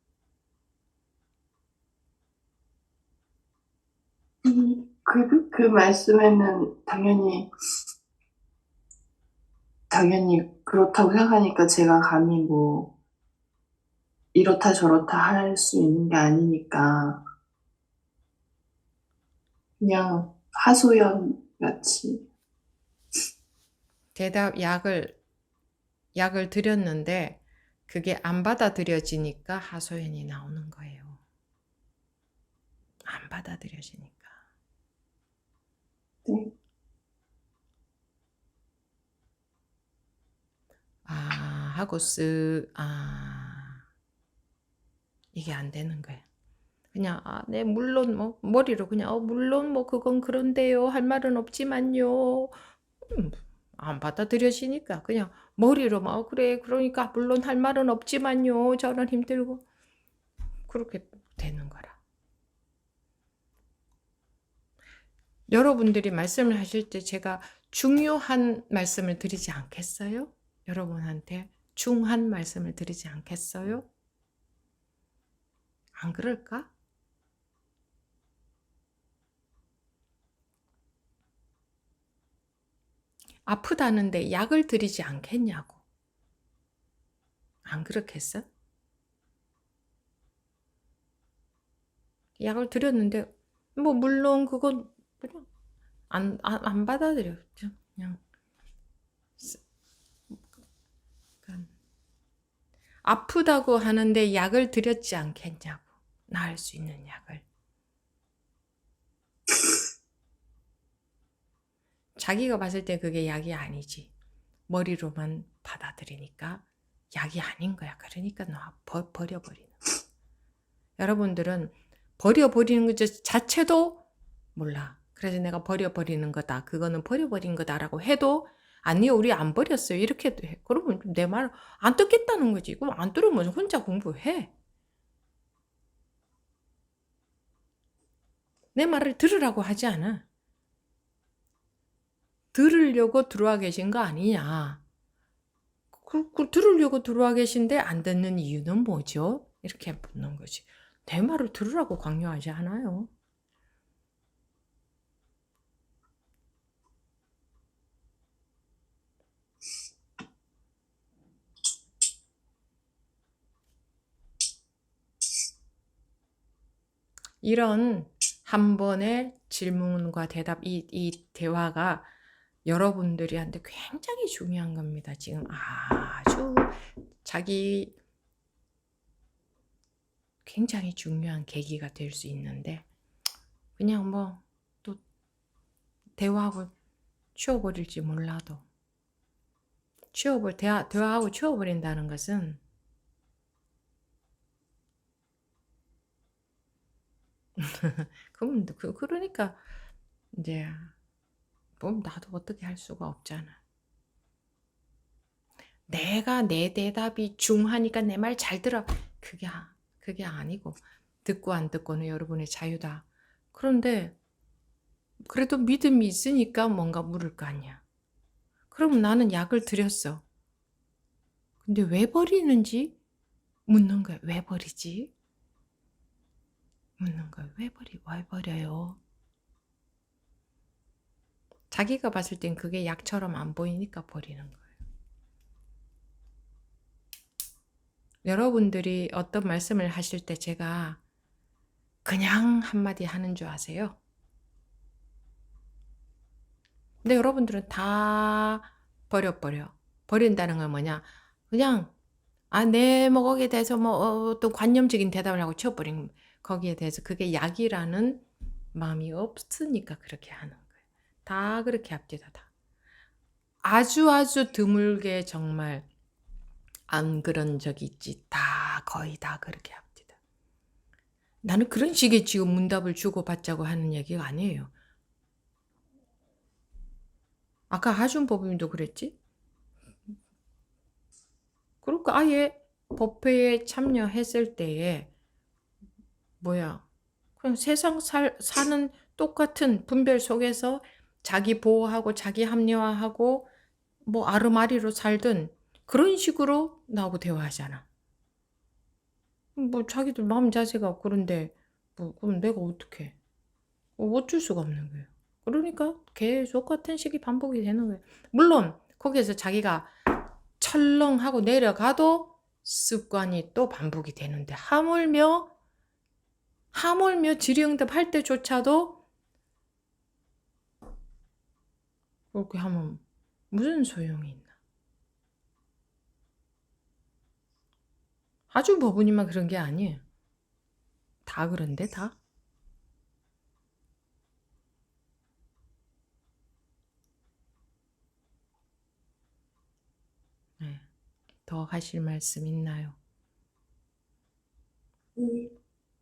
그 말씀에는 당연히 그렇다고 생각하니까 제가 감히 뭐 이렇다 저렇다 할 수 있는 게 아니니까 그냥 하소연 같이 약을 드렸는데 그게 안 받아들여지니까 하소연이 나오는 거예요. 안 받아들여지니까. 네. 하고 이게 안 되는 거야. 그냥 네 물론 뭐 머리로 그냥 물론 뭐 그건 그런데요 할 말은 없지만요. 안 받아들여지니까 그냥 머리로 막 그래 그러니까 물론 할 말은 없지만요 저는 힘들고 그렇게 되는 거라. 여러분들이 말씀을 하실 때 제가 중요한 말씀을 드리지 않겠어요? 여러분한테 중한 말씀을 드리지 않겠어요? 안 그럴까? 아프다는데 약을 드리지 않겠냐고. 안 그렇겠어? 약을 드렸는데 뭐 물론 그건 그냥 안 받아들여. 그냥 그냥 아프다고 하는데 약을 드렸지 않겠냐고. 나을 수 있는 약을. 자기가 봤을 때 그게 약이 아니지. 머리로만 받아들이니까 약이 아닌 거야. 그러니까 버려버리는 거야. 여러분들은 버려버리는 것 자체도 몰라. 그래서 내가 버려버리는 거다. 그거는 버려버린 거다라고 해도 아니요, 우리 안 버렸어요. 이렇게 해. 그러면 내 말 안 듣겠다는 거지. 그럼 안 들으면 혼자 공부해. 내 말을 들으라고 하지 않아. 들으려고 들어와 계신 거 아니냐. 들으려고 들어와 계신데 안 듣는 이유는 뭐죠? 이렇게 묻는 거지. 내 말을 들으라고 강요하지 않아요. 이런 한 번의 질문과 대답, 이 대화가 여러분들한테 굉장히 중요한 겁니다. 지금 아주 굉장히 중요한 계기가 될 수 있는데, 그냥 뭐 또 대화하고 치워버릴지 몰라도, 대화하고 치워버린다는 것은 그러니까 이제 뭐 나도 어떻게 할 수가 없잖아. 내가 내 대답이 중하니까 내 말 잘 들어. 그게 아니고, 듣고 안 듣고는 여러분의 자유다. 그런데 그래도 믿음이 있으니까 뭔가 물을 거 아니야. 그럼 나는 약을 드렸어. 근데 왜 버리는지 묻는 거야. 왜 버리지? 묻는 거야. 왜 버려요? 자기가 봤을 땐 그게 약처럼 안 보이니까 버리는 거예요. 여러분들이 어떤 말씀을 하실 때 제가 그냥 한마디 하는 줄 아세요? 근데 여러분들은 다 버려. 버린다는 건 뭐냐? 그냥 내 거기에 대해서 뭐 어떤 관념적인 대답을 하고 치워버린 거기에 대해서 그게 약이라는 마음이 없으니까 그렇게 하는 거예요. 다 그렇게 합디다. 다. 아주 드물게 정말 안 그런 적이 있지. 거의 다 그렇게 합디다. 나는 그런 식의 지금 문답을 주고받자고 하는 얘기가 아니에요. 아까 하준 법님도 그랬지? 그러니까 아예 법회에 참여했을 때에 그냥 세상 사는 똑같은 분별 속에서 자기 보호하고 자기 합리화하고 뭐 아르마리로 살든 그런 식으로 나하고 대화하잖아. 뭐 자기들 마음 자세가 그런데 그럼 내가 어떻게 어쩔 수가 없는 거예요. 그러니까 계속 같은 식이 반복이 되는 거예요. 물론 거기에서 자기가 철렁하고 내려가도 습관이 또 반복이 되는데 하물며 질의응답 할 때조차도 그렇게 하면 무슨 소용이 있나? 아주 법원님만 그런 게 아니에요. 다 그런데 다. 네. 더 하실 말씀 있나요?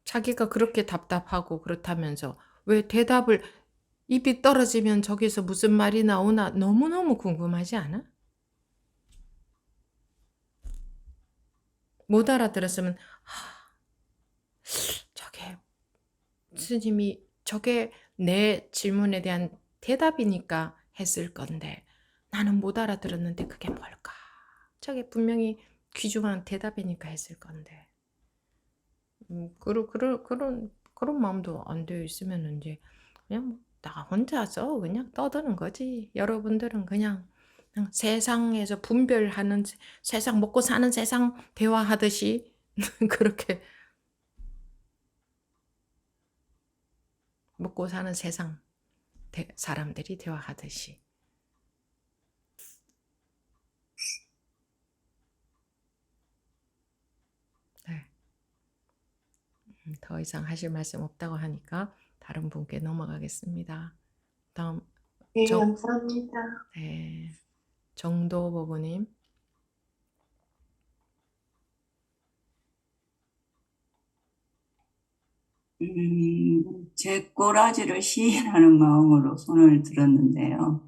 자기가 그렇게 답답하고 그렇다면서 왜 대답을 입이 떨어지면 저기서 무슨 말이 나오나 너무너무 궁금하지 않아? 못 알아들었으면 저게 스님이 저게 내 질문에 대한 대답이니까 했을 건데 나는 못 알아들었는데 그게 뭘까? 저게 분명히 귀중한 대답이니까 했을 건데. 그런 마음도 안 되어 있으면 이제 그냥 나 혼자서 그냥 떠드는 거지. 여러분들은 그냥 세상에서 분별하는 세상 먹고 사는 세상 대화하듯이 그렇게 먹고 사는 세상 사람들이 대화하듯이. 네. 더 이상 하실 말씀 없다고 하니까 다른 분께 넘어가겠습니다. 다음 네, 정, 감사합니다. 네, 정도 보부님. 제 꼬라지를 시인하는 마음으로 손을 들었는데요.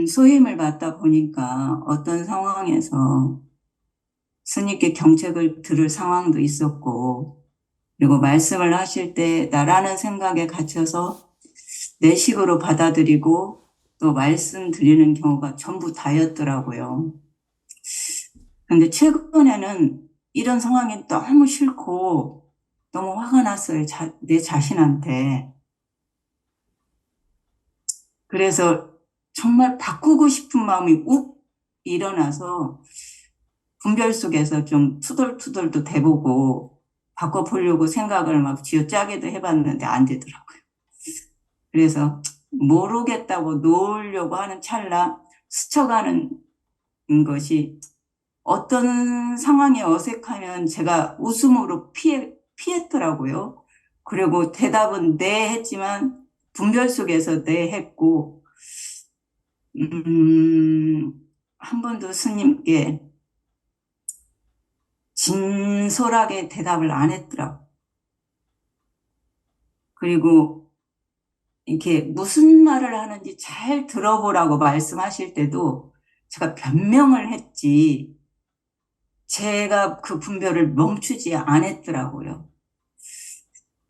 소임을 받다 보니까 어떤 상황에서 스님께 경책을 들을 상황도 있었고, 그리고 말씀을 하실 때 나라는 생각에 갇혀서 내 식으로 받아들이고 또 말씀드리는 경우가 전부 다였더라고요. 근데 최근에는 이런 상황이 너무 싫고 너무 화가 났어요. 내 자신한테. 그래서 정말 바꾸고 싶은 마음이 욱 일어나서 분별 속에서 좀 투덜투덜도 대보고 바꿔보려고 생각을 막 쥐어짜기도 해봤는데 안 되더라고요. 그래서 모르겠다고 놓으려고 하는 찰나 스쳐가는 것이 어떤 상황이 어색하면 제가 웃음으로 피했더라고요. 그리고 대답은 네 했지만 분별 속에서 네 했고, 한 번도 스님께 진솔하게 대답을 안 했더라고요. 그리고 이렇게 무슨 말을 하는지 잘 들어보라고 말씀하실 때도 제가 변명을 했지, 제가 그 분별을 멈추지 않았더라고요.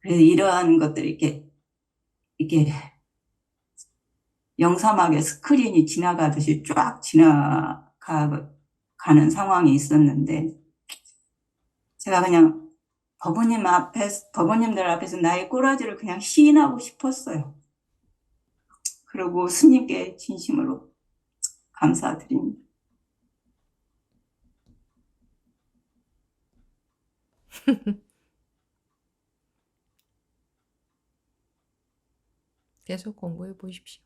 그래서 이러한 것들이 이렇게 영사막에 스크린이 지나가듯이 쫙 지나가는 상황이 있었는데, 제가 그냥 법원님들 앞에서 나의 꼬라지를 그냥 시인하고 싶었어요. 그리고 스님께 진심으로 감사드립니다. 계속 공부해 보십시오.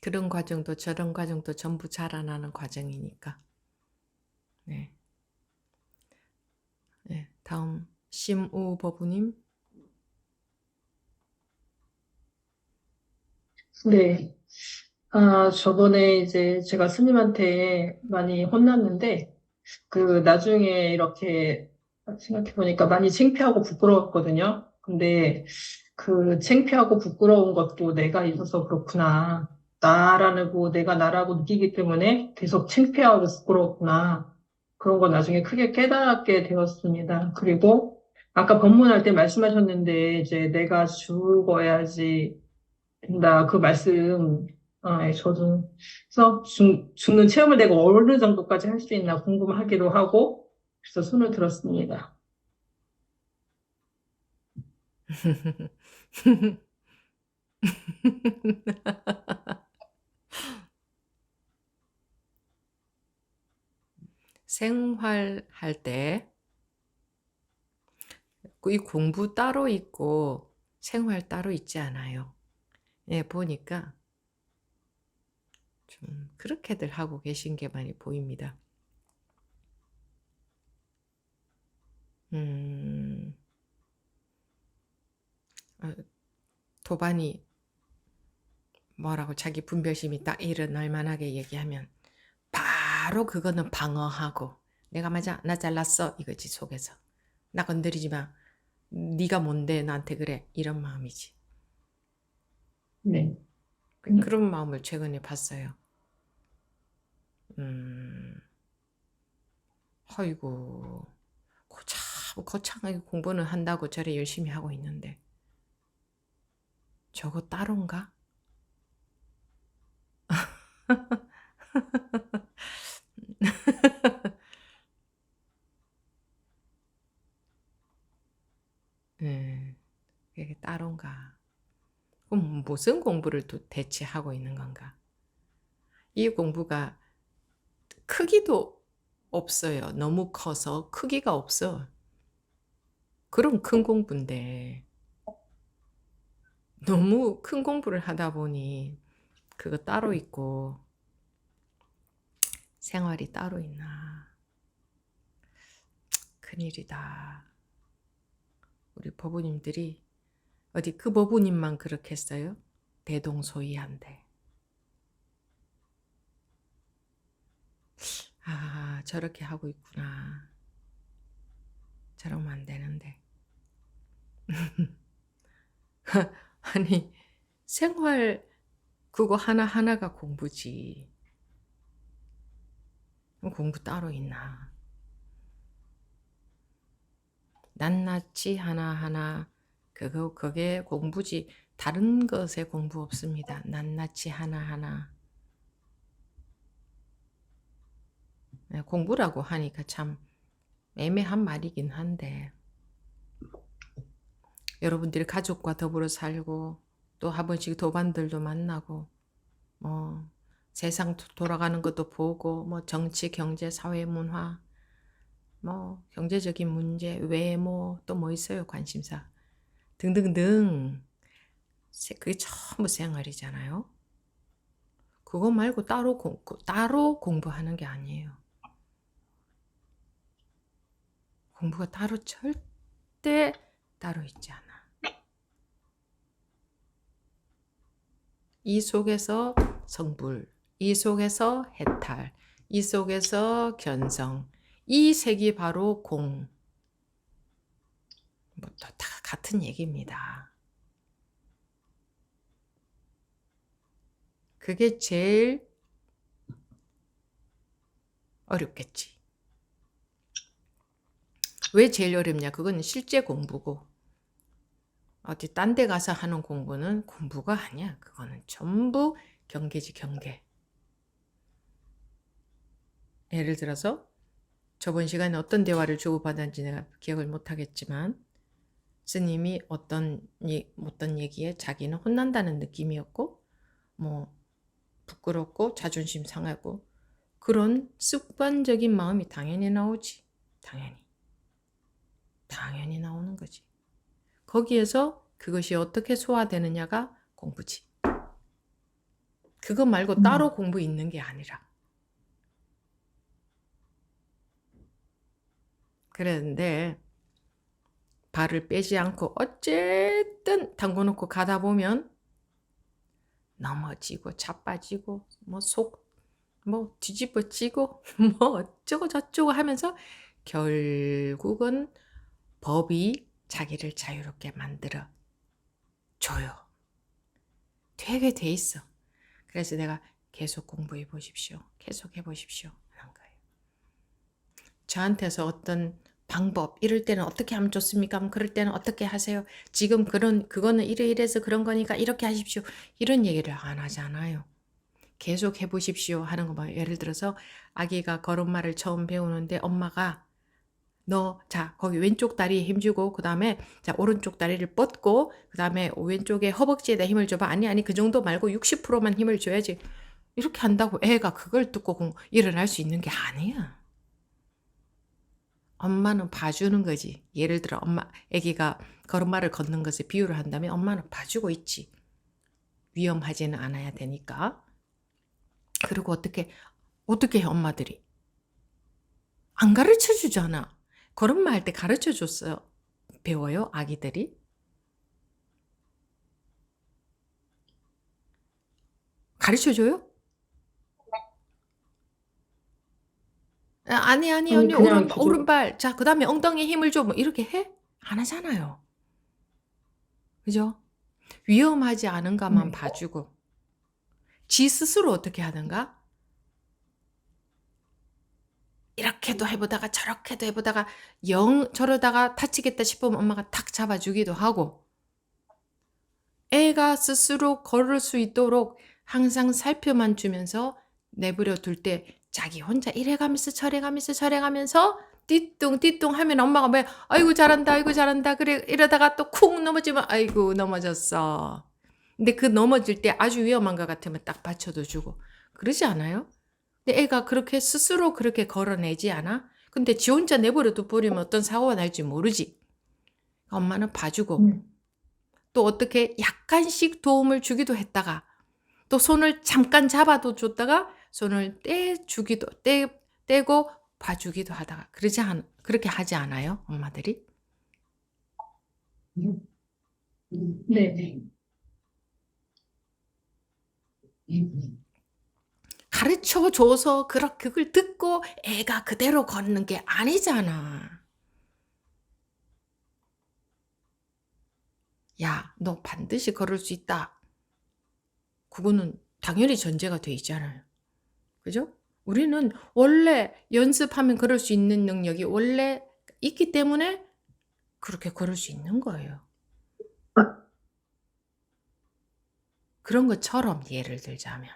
그런 과정도 저런 과정도 전부 자라나는 과정이니까. 네. 네, 다음 심우 법우님. 네. 저번에 이제 제가 스님한테 많이 혼났는데, 나중에 이렇게 생각해보니까 많이 창피하고 부끄러웠거든요. 근데 창피하고 부끄러운 것도 내가 있어서 그렇구나. 나라고, 내가 나라고 느끼기 때문에 계속 창피하고 부끄러웠구나. 그런 거 나중에 크게 깨닫게 되었습니다. 그리고 아까 법문할 때 말씀하셨는데, 이제 내가 죽어야지 된다. 그 말씀, 예, 저도, 그래서 죽는 체험을 내가 어느 정도까지 할 수 있나 궁금하기도 하고, 그래서 손을 들었습니다. 생활할 때 이 공부 따로 있고 생활 따로 있지 않아요. 예, 보니까 좀 그렇게들 하고 계신 게 많이 보입니다. 도반이 뭐라고 자기 분별심이 딱 일어날 만하게 얘기하면 바로 그거는 방어하고, 내가 맞아, 나 잘났어 이거지. 속에서 나 건드리지 마, 네가 뭔데 나한테 그래, 이런 마음이지. 네. 그런 마음을 최근에 봤어요. 아이고, 거창하게 공부는 한다고 저래 열심히 하고 있는데 저거 따로인가? 그게 따로인가? 그럼 무슨 공부를 대체 하고 있는 건가? 이 공부가 크기도 없어요. 너무 커서 크기가 없어. 그럼 큰 공부인데 너무 큰 공부를 하다 보니 그거 따로 있고 생활이 따로 있나? 큰일이다. 우리 법부님들이 어디 그 법부님만 그렇게 했어요? 대동소이한데. 아, 저렇게 하고 있구나. 저러면 안 되는데. 아니, 생활 그거 하나하나가 공부지. 공부 따로 있나? 낱낱이 하나하나 그게 공부지. 다른 것에 공부 없습니다. 낱낱이 하나하나. 공부라고 하니까 참 애매한 말이긴 한데 여러분들이 가족과 더불어 살고 또 한 번씩 도반들도 만나고 뭐 세상 돌아가는 것도 보고 뭐 정치, 경제, 사회, 문화 뭐 경제적인 문제, 외모 또 뭐 있어요? 관심사 등등등. 그게 전부 생활이잖아요. 그거 말고 따로 공부하는 게 아니에요. 공부가 따로 절대 따로 있지 않아. 이 속에서 성불, 이 속에서 해탈, 이 속에서 견성, 이 색이 바로 공. 뭐 다 같은 얘기입니다. 그게 제일 어렵겠지. 왜 제일 어렵냐? 그건 실제 공부고 어디 딴 데 가서 하는 공부는 공부가 아니야. 그거는 전부 경계지, 경계. 예를 들어서 저번 시간에 어떤 대화를 주고받았는지 내가 기억을 못하겠지만 스님이 어떤 얘기에 자기는 혼난다는 느낌이었고 뭐 부끄럽고 자존심 상하고 그런 습관적인 마음이 당연히 나오지. 당연히 나오는 거지. 거기에서 그것이 어떻게 소화되느냐가 공부지. 그거 말고 따로 공부 있는 게 아니라. 그런데 발을 빼지 않고 어쨌든 담궈놓고 가다 보면 넘어지고 자빠지고 뭐 뒤집어지고 뭐 어쩌고 저쩌고 하면서 결국은 법이 자기를 자유롭게 만들어 줘요. 되게 돼 있어. 그래서 내가 계속 공부해 보십시오. 계속 해보십시오. 하는 거예요. 저한테서 어떤 방법, 이럴 때는 어떻게 하면 좋습니까? 그럴 때는 어떻게 하세요? 지금 그거는 이래서 그런 거니까 이렇게 하십시오. 이런 얘기를 안 하잖아요. 계속 해보십시오 하는 거 봐요. 예를 들어서 아기가 걸음마를 처음 배우는데 엄마가 자, 거기 왼쪽 다리에 힘주고, 그 다음에, 자, 오른쪽 다리를 뻗고, 그 다음에 왼쪽에 허벅지에다 힘을 줘봐. 아니, 그 정도 말고 60%만 힘을 줘야지. 이렇게 한다고 애가 그걸 듣고 일어날 수 있는 게 아니야. 엄마는 봐주는 거지. 예를 들어, 애기가 걸음마를 걷는 것을 비유를 한다면 엄마는 봐주고 있지. 위험하지는 않아야 되니까. 그리고 어떻게 해, 엄마들이? 안 가르쳐 주잖아. 걸음마 할 때 가르쳐 줬어요. 배워요, 아기들이? 가르쳐 줘요? 아니, 그냥 계속 오른발. 자, 그 다음에 엉덩이에 힘을 줘. 뭐 이렇게 해? 안 하잖아요. 그죠? 위험하지 않은가만 봐주고. 지 스스로 어떻게 하는가? 이렇게도 해보다가 저렇게도 해보다가 저러다가 다치겠다 싶으면 엄마가 탁 잡아주기도 하고 애가 스스로 걸을 수 있도록 항상 살펴만 주면서 내버려 둘 때 자기 혼자 이래가면서 저래가면서 띠뚱띠뚱 하면 엄마가 왜 아이고 잘한다 그래 이러다가 또 쿵 넘어지면 아이고 넘어졌어. 근데 그 넘어질 때 아주 위험한 것 같으면 딱 받쳐도 주고 그러지 않아요? 근데 애가 그렇게 스스로 그렇게 걸어내지 않아? 근데 지 혼자 내버려 둬버리면 어떤 사고가 날지 모르지. 엄마는 봐주고 또 어떻게 약간씩 도움을 주기도 했다가 또 손을 잠깐 잡아도 줬다가 손을 떼고 봐주기도 하다가 그렇게 하지 않아요? 엄마들이? 네. 가르쳐 줘서 그걸 듣고 애가 그대로 걷는 게 아니잖아. 야, 너 반드시 걸을 수 있다. 그거는 당연히 전제가 돼 있잖아요. 그죠? 우리는 원래 연습하면 걸을 수 있는 능력이 원래 있기 때문에 그렇게 걸을 수 있는 거예요. 그런 것처럼 예를 들자면.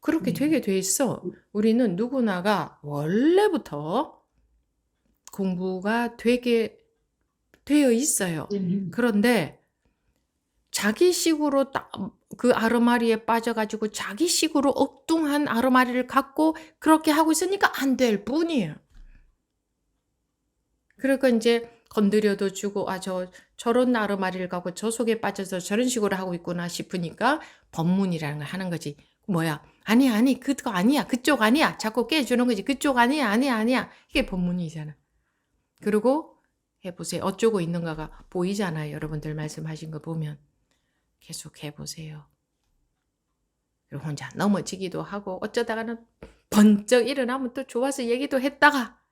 그렇게 되게 돼 있어. 우리는 누구나가 원래부터 공부가 되게 되어 있어요. 그런데 자기식으로 그 아르마리에 빠져가지고 자기식으로 엉뚱한 아르마리를 갖고 그렇게 하고 있으니까 안 될 뿐이에요. 그러니까 이제 건드려도 주고 저런 아르마리를 갖고 저 속에 빠져서 저런 식으로 하고 있구나 싶으니까 법문이라는 걸 하는 거지. 뭐야? 아니 그거 아니야. 그쪽 아니야. 자꾸 깨주는 거지. 그쪽 아니야. 이게 법문이잖아. 그리고 해보세요. 어쩌고 있는가가 보이잖아요. 여러분들 말씀하신 거 보면. 계속 해보세요. 그리고 혼자 넘어지기도 하고 어쩌다가는 번쩍 일어나면 또 좋아서 얘기도 했다가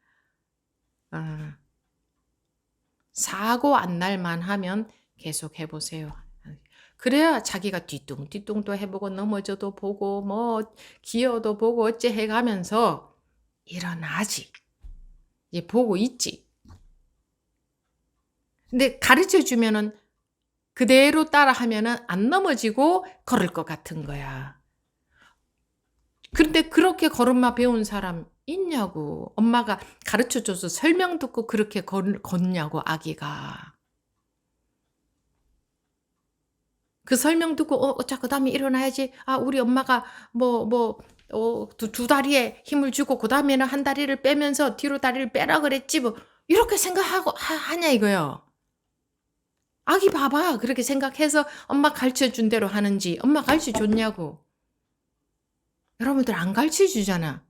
사고 안 날만 하면 계속 해보세요. 그래야 자기가 뒤뚱뒤뚱 또 해보고 넘어져도 보고 뭐 기어도 보고 어째 해가면서 일어나지. 이제 보고 있지. 근데 가르쳐주면은 그대로 따라하면은 안 넘어지고 걸을 것 같은 거야. 그런데 그렇게 걸음마 배운 사람 있냐고. 엄마가 가르쳐줘서 설명 듣고 그렇게 걷냐고 아기가. 그 설명 듣고 자 그다음에 일어나야지. 우리 엄마가 두 다리에 힘을 주고 그다음에는 한 다리를 빼면서 뒤로 다리를 빼라 그랬지 뭐 이렇게 생각하고 하냐 이거요. 아기 봐봐. 그렇게 생각해서 엄마 가르쳐준 대로 하는지 엄마 가르쳐줬냐고. 여러분들 안 가르쳐주잖아.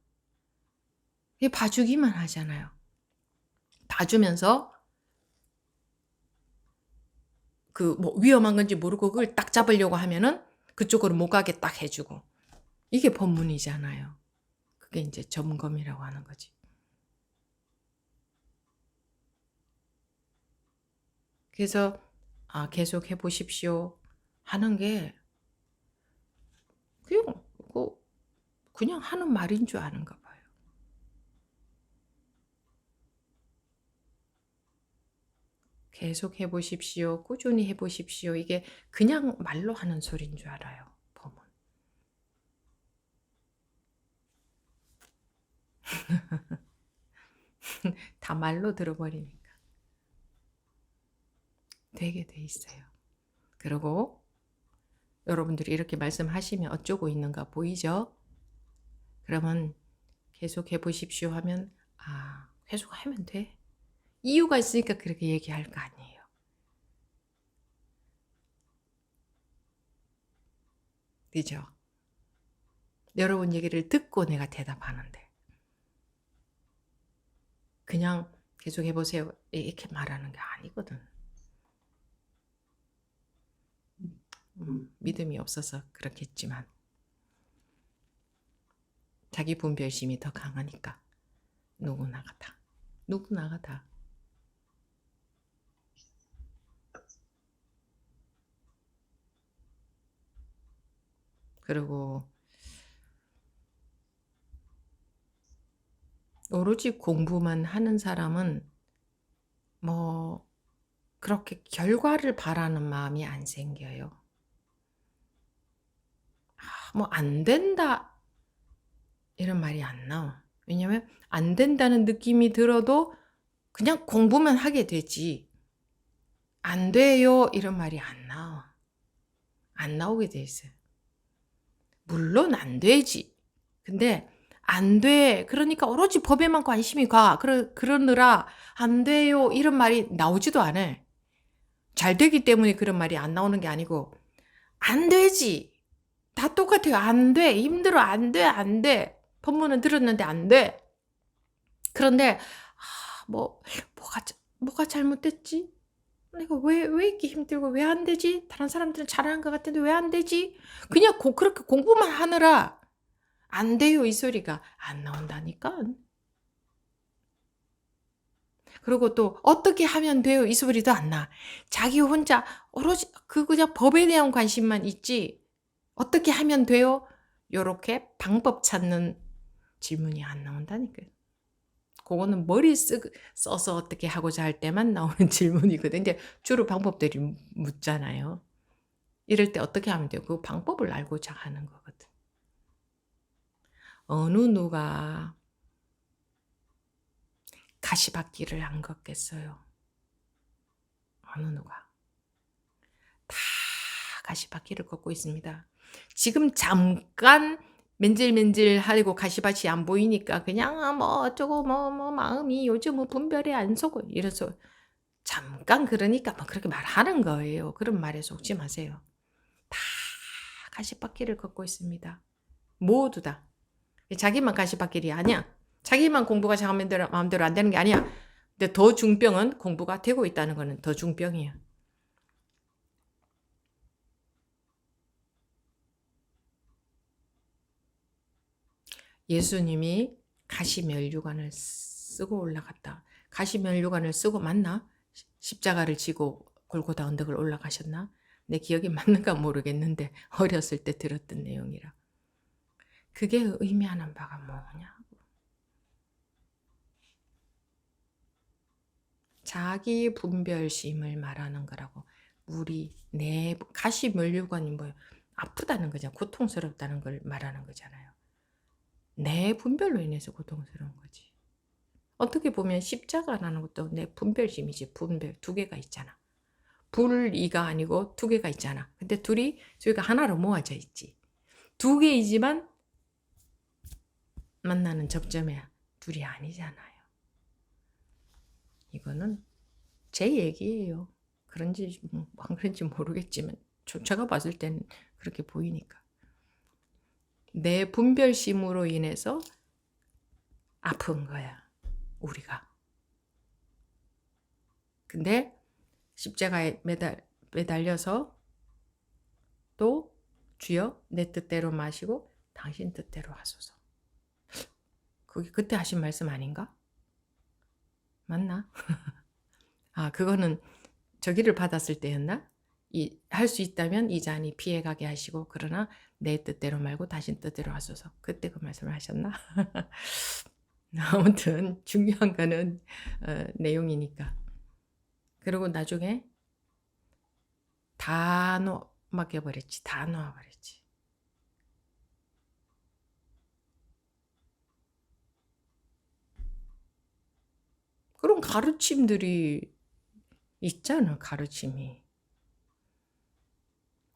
이게 봐주기만 하잖아요. 봐주면서 위험한 건지 모르고 그걸 딱 잡으려고 하면은 그쪽으로 못 가게 딱 해주고. 이게 법문이잖아요. 그게 이제 점검이라고 하는 거지. 그래서 계속 해보십시오 하는 게 그냥 하는 말인 줄 아는가 봐요. 계속 해보십시오. 꾸준히 해보십시오. 이게 그냥 말로 하는 소리인 줄 알아요. 법은. 다 말로 들어버리니까. 되게 돼 있어요. 그리고 여러분들이 이렇게 말씀하시면 어쩌고 있는가 보이죠? 그러면 계속 해보십시오 하면 계속 하면 돼. 이유가 있으니까 그렇게 얘기할 거 아니에요. 그죠? 여러분 얘기를 듣고 내가 대답하는데 그냥 계속 해보세요 이렇게 말하는 게 아니거든. 믿음이 없어서 그렇겠지만 자기 분별심이 더 강하니까 누구나가 다. 그리고 오로지 공부만 하는 사람은 그렇게 결과를 바라는 마음이 안 생겨요. 뭐 안 된다 이런 말이 안 나와. 왜냐면 안 된다는 느낌이 들어도 그냥 공부만 하게 되지. 안 돼요 이런 말이 안 나와. 안 나오게 돼 있어요. 물론 안 되지. 근데 안 돼. 그러니까 오로지 법에만 관심이 가. 그러느라 안 돼요 이런 말이 나오지도 않아. 잘 되기 때문에 그런 말이 안 나오는 게 아니고 안 되지. 다 똑같아요. 안 돼. 힘들어. 안 돼. 안 돼. 법문은 들었는데 안 돼. 그런데 뭐가 잘못됐지? 내가 왜 이렇게 힘들고 왜 안 되지? 다른 사람들은 잘하는 것 같은데 왜 안 되지? 그냥 그렇게 공부만 하느라 안 돼요 이 소리가 안 나온다니까. 그리고 또 어떻게 하면 돼요 이 소리도 안 나. 자기 혼자 오로지 그냥 법에 대한 관심만 있지 어떻게 하면 돼요? 요렇게 방법 찾는 질문이 안 나온다니까요. 그거는 써서 어떻게 하고자 할 때만 나오는 질문이거든요. 근데 주로 방법들이 묻잖아요. 이럴 때 어떻게 하면 돼요? 그 방법을 알고자 하는 거거든. 어느 누가 가시밭길을 안 걷겠어요? 어느 누가? 다 가시밭길을 걷고 있습니다. 지금 잠깐 맨질맨질하고 가시밭이 안 보이니까 그냥 뭐 어쩌고 뭐 마음이 요즘 뭐 분별에 안 속고 이래서 잠깐 그러니까 뭐 그렇게 말하는 거예요. 그런 말에 속지 마세요. 다 가시밭길을 걷고 있습니다. 모두 다. 자기만 가시밭길이 아니야. 자기만 공부가 마음대로 안 되는 게 아니야. 근데 더 중병은 공부가 되고 있다는 거는 더 중병이야. 예수님이 가시면류관을 쓰고 올라갔다. 가시면류관을 쓰고 맞나? 십자가를 지고 골고다 언덕을 올라가셨나? 내 기억이 맞는가 모르겠는데 어렸을 때 들었던 내용이라. 그게 의미하는 바가 뭐냐고. 자기 분별심을 말하는 거라고. 내 가시면류관이 뭐예요? 아프다는 거잖아. 고통스럽다는 걸 말하는 거잖아요. 내 분별로 인해서 고통스러운 거지. 어떻게 보면 십자가라는 것도 내 분별심이지. 분별 두 개가 있잖아. 불이가 아니고 두 개가 있잖아. 근데 저희가 하나로 모아져 있지. 두 개이지만 만나는 접점에 둘이 아니잖아요. 이거는 제 얘기예요. 그런지 안 그런지 모르겠지만 제가 봤을 때는 그렇게 보이니까. 내 분별심으로 인해서 아픈 거야. 우리가. 근데 십자가에 매달려서 또 주여 내 뜻대로 마시고 당신 뜻대로 하소서. 그게 그때 하신 말씀 아닌가? 맞나? 그거는 저기를 받았을 때였나? 할 수 있다면 이 잔이 피해가게 하시고 그러나 내 뜻대로 말고 당신 뜻대로 하소서. 그때 그 말씀을 하셨나? 아무튼 중요한 거는 내용이니까. 그리고 나중에 다 맡겨버렸지. 다 놓아버렸지. 그런 가르침들이 있잖아. 가르침이.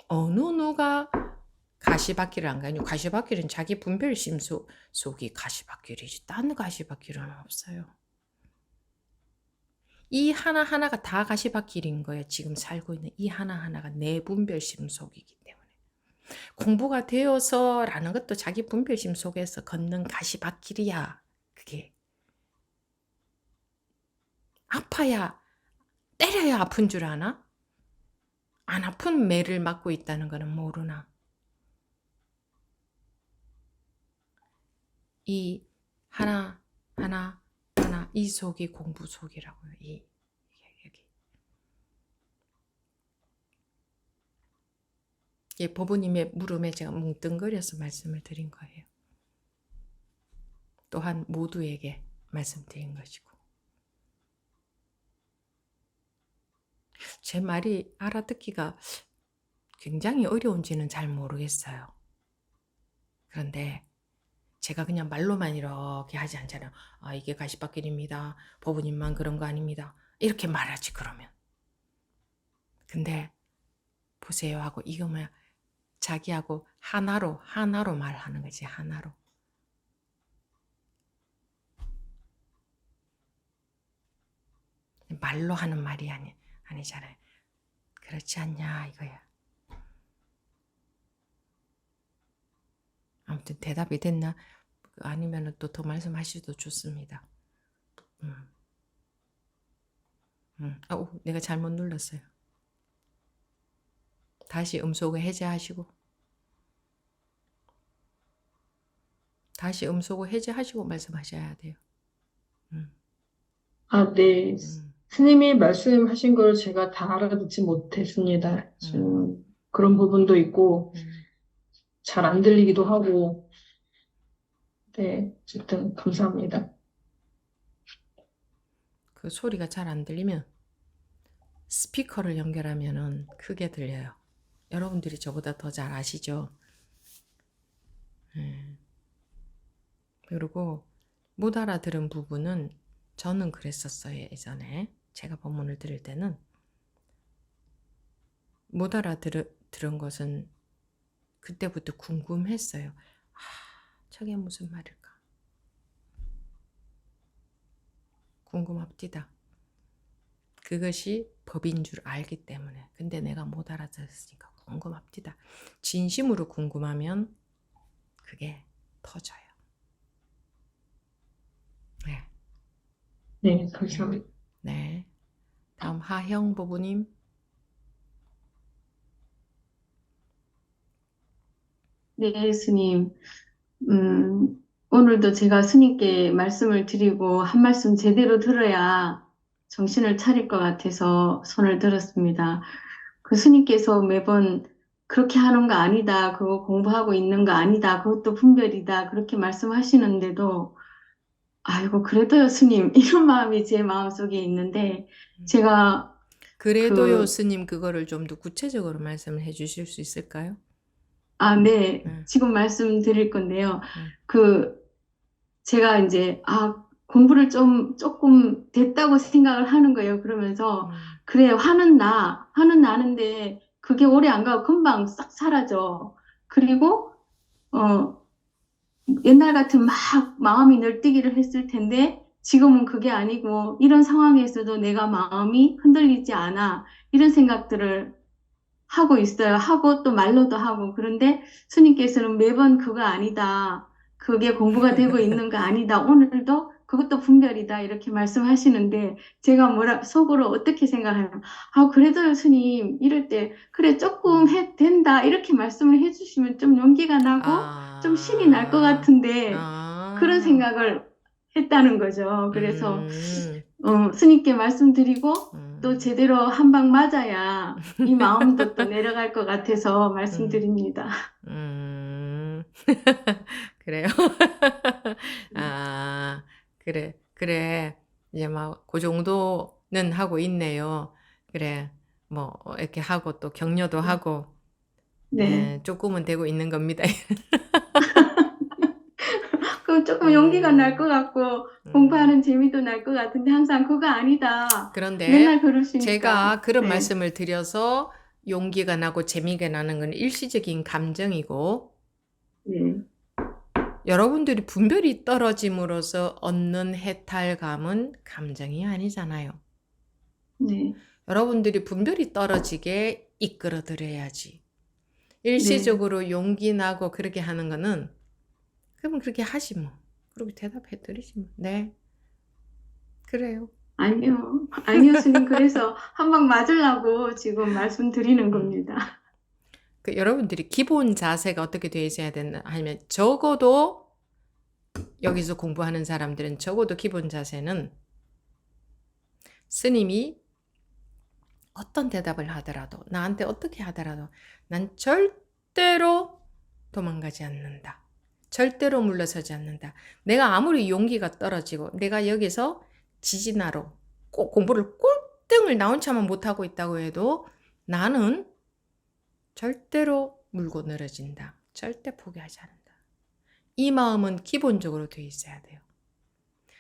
어느 누가 가시밭길을 안 가냐. 가시밭길은 자기 분별심 속이 가시밭길이지. 딴 가시밭길은 없어요. 이 하나하나가 다 가시밭길인 거야. 지금 살고 있는 이 하나하나가 내 분별심 속이기 때문에. 공부가 되어서라는 것도 자기 분별심 속에서 걷는 가시밭길이야. 그게. 아파야, 때려야 아픈 줄 아나? 안 아픈 매를 맞고 있다는 거는 모르나? 이 하나 이 속이 공부 속이라고요. 여기. 법부님의 물음에 제가 뭉뚱그려서 말씀을 드린 거예요. 또한 모두에게 말씀드린 것이고. 제 말이 알아듣기가 굉장히 어려운지는 잘 모르겠어요. 그런데 제가 그냥 말로만 이렇게 하지 않잖아요. 아, 이게 가시밭길입니다. 법우님만 그런 거 아닙니다. 이렇게 말하지 그러면. 근데 보세요 하고 이거 뭐야. 자기하고 하나로 말하는 거지. 하나로. 말로 하는 말이 아니잖아요. 그렇지 않냐 이거야. 아무튼 대답이 됐나? 아니면 또 더 말씀하셔도 좋습니다. 내가 잘못 눌렀어요. 다시 음소거 해제하시고 다시 음소거 해제하시고 말씀하셔야 돼요. 아, 네. 음, 스님이 말씀하신 걸 제가 다 알아듣지 못했습니다. 지금 그런 부분도 있고, 잘 안 들리기도 하고, 네. 어쨌든 감사합니다. 그 소리가 잘 안 들리면 스피커를 연결하면은 크게 들려요. 여러분들이 저보다 더 잘 아시죠? 그리고 못 알아들은 부분은 저는 그랬었어요. 예전에 제가 법문을 들을 때는 못 알아들은 것은 그때부터 궁금했어요. 저게 무슨 말일까? 궁금합디다. 그것이 법인 줄 알기 때문에. 근데 내가 못 알아들었으니까 궁금합디다. 진심으로 궁금하면 그게 터져요. 네. 네, 감사합니다. 네. 다음 하형 부부님. 네, 스님. 오늘도 제가 스님께 말씀을 드리고 한 말씀 제대로 들어야 정신을 차릴 것 같아서 손을 들었습니다. 그 스님께서 매번 그렇게 하는 거 아니다. 그거 공부하고 있는 거 아니다. 그것도 분별이다. 그렇게 말씀하시는데도 아이고, 그래도요, 스님. 이런 마음이 제 마음속에 있는데 제가 그래도요, 그 스님 그거를 좀 더 구체적으로 말씀을 해 주실 수 있을까요? 네. 네. 지금 말씀드릴 건데요. 네. 제가 이제, 공부를 조금 됐다고 생각을 하는 거예요. 그러면서, 그래, 화는 나는데, 그게 오래 안 가고 금방 싹 사라져. 그리고, 옛날 같은 막 마음이 널뛰기를 했을 텐데, 지금은 그게 아니고, 이런 상황에서도 내가 마음이 흔들리지 않아. 이런 생각들을 하고 있어요. 하고 또 말로도 하고. 그런데 스님께서는 매번 그거 아니다. 그게 공부가 되고 있는 거 아니다. 오늘도 그것도 분별이다. 이렇게 말씀하시는데 제가 속으로 어떻게 생각하냐면 그래도요, 스님. 이럴 때 그래 조금 된다. 이렇게 말씀을 해주시면 좀 용기가 나고 좀 신이 날 것 같은데 그런 생각을 했다는 거죠. 그래서 스님께 말씀드리고 또 제대로 한 방 맞아야 이 마음도 또 내려갈 것 같아서 말씀드립니다. 그래요. 그래. 이제 막 그 정도는 하고 있네요. 그래. 뭐 이렇게 하고 또 격려도 하고 네. 조금은 되고 있는 겁니다. 그럼 조금 용기가 날 것 같고 공부하는 재미도 날 것 같은데 항상 그거 아니다. 그런데 맨날 그러시니까. 제가 그런 네. 말씀을 드려서 용기가 나고 재미가 나는 건 일시적인 감정이고 네. 여러분들이 분별이 떨어짐으로써 얻는 해탈감은 감정이 아니잖아요. 네. 여러분들이 분별이 떨어지게 이끌어 드려야지. 일시적으로 용기 나고 그렇게 하는 거는 그러면 그렇게 하지 뭐. 그렇게 대답해 드리지 뭐. 네. 그래요. 아니요, 스님. 그래서 한 방 맞으려고 지금 말씀드리는 겁니다. 여러분들이 기본 자세가 어떻게 되어 있어야 되나 하면 적어도 여기서 공부하는 사람들은 적어도 기본 자세는 스님이 어떤 대답을 하더라도 나한테 어떻게 하더라도 난 절대로 도망가지 않는다. 절대로 물러서지 않는다. 내가 아무리 용기가 떨어지고 내가 여기서 지진하러 꼭 공부를 1등을 나 혼자만 못하고 있다고 해도 나는 절대로 물고 늘어진다. 절대 포기하지 않는다. 이 마음은 기본적으로 돼 있어야 돼요.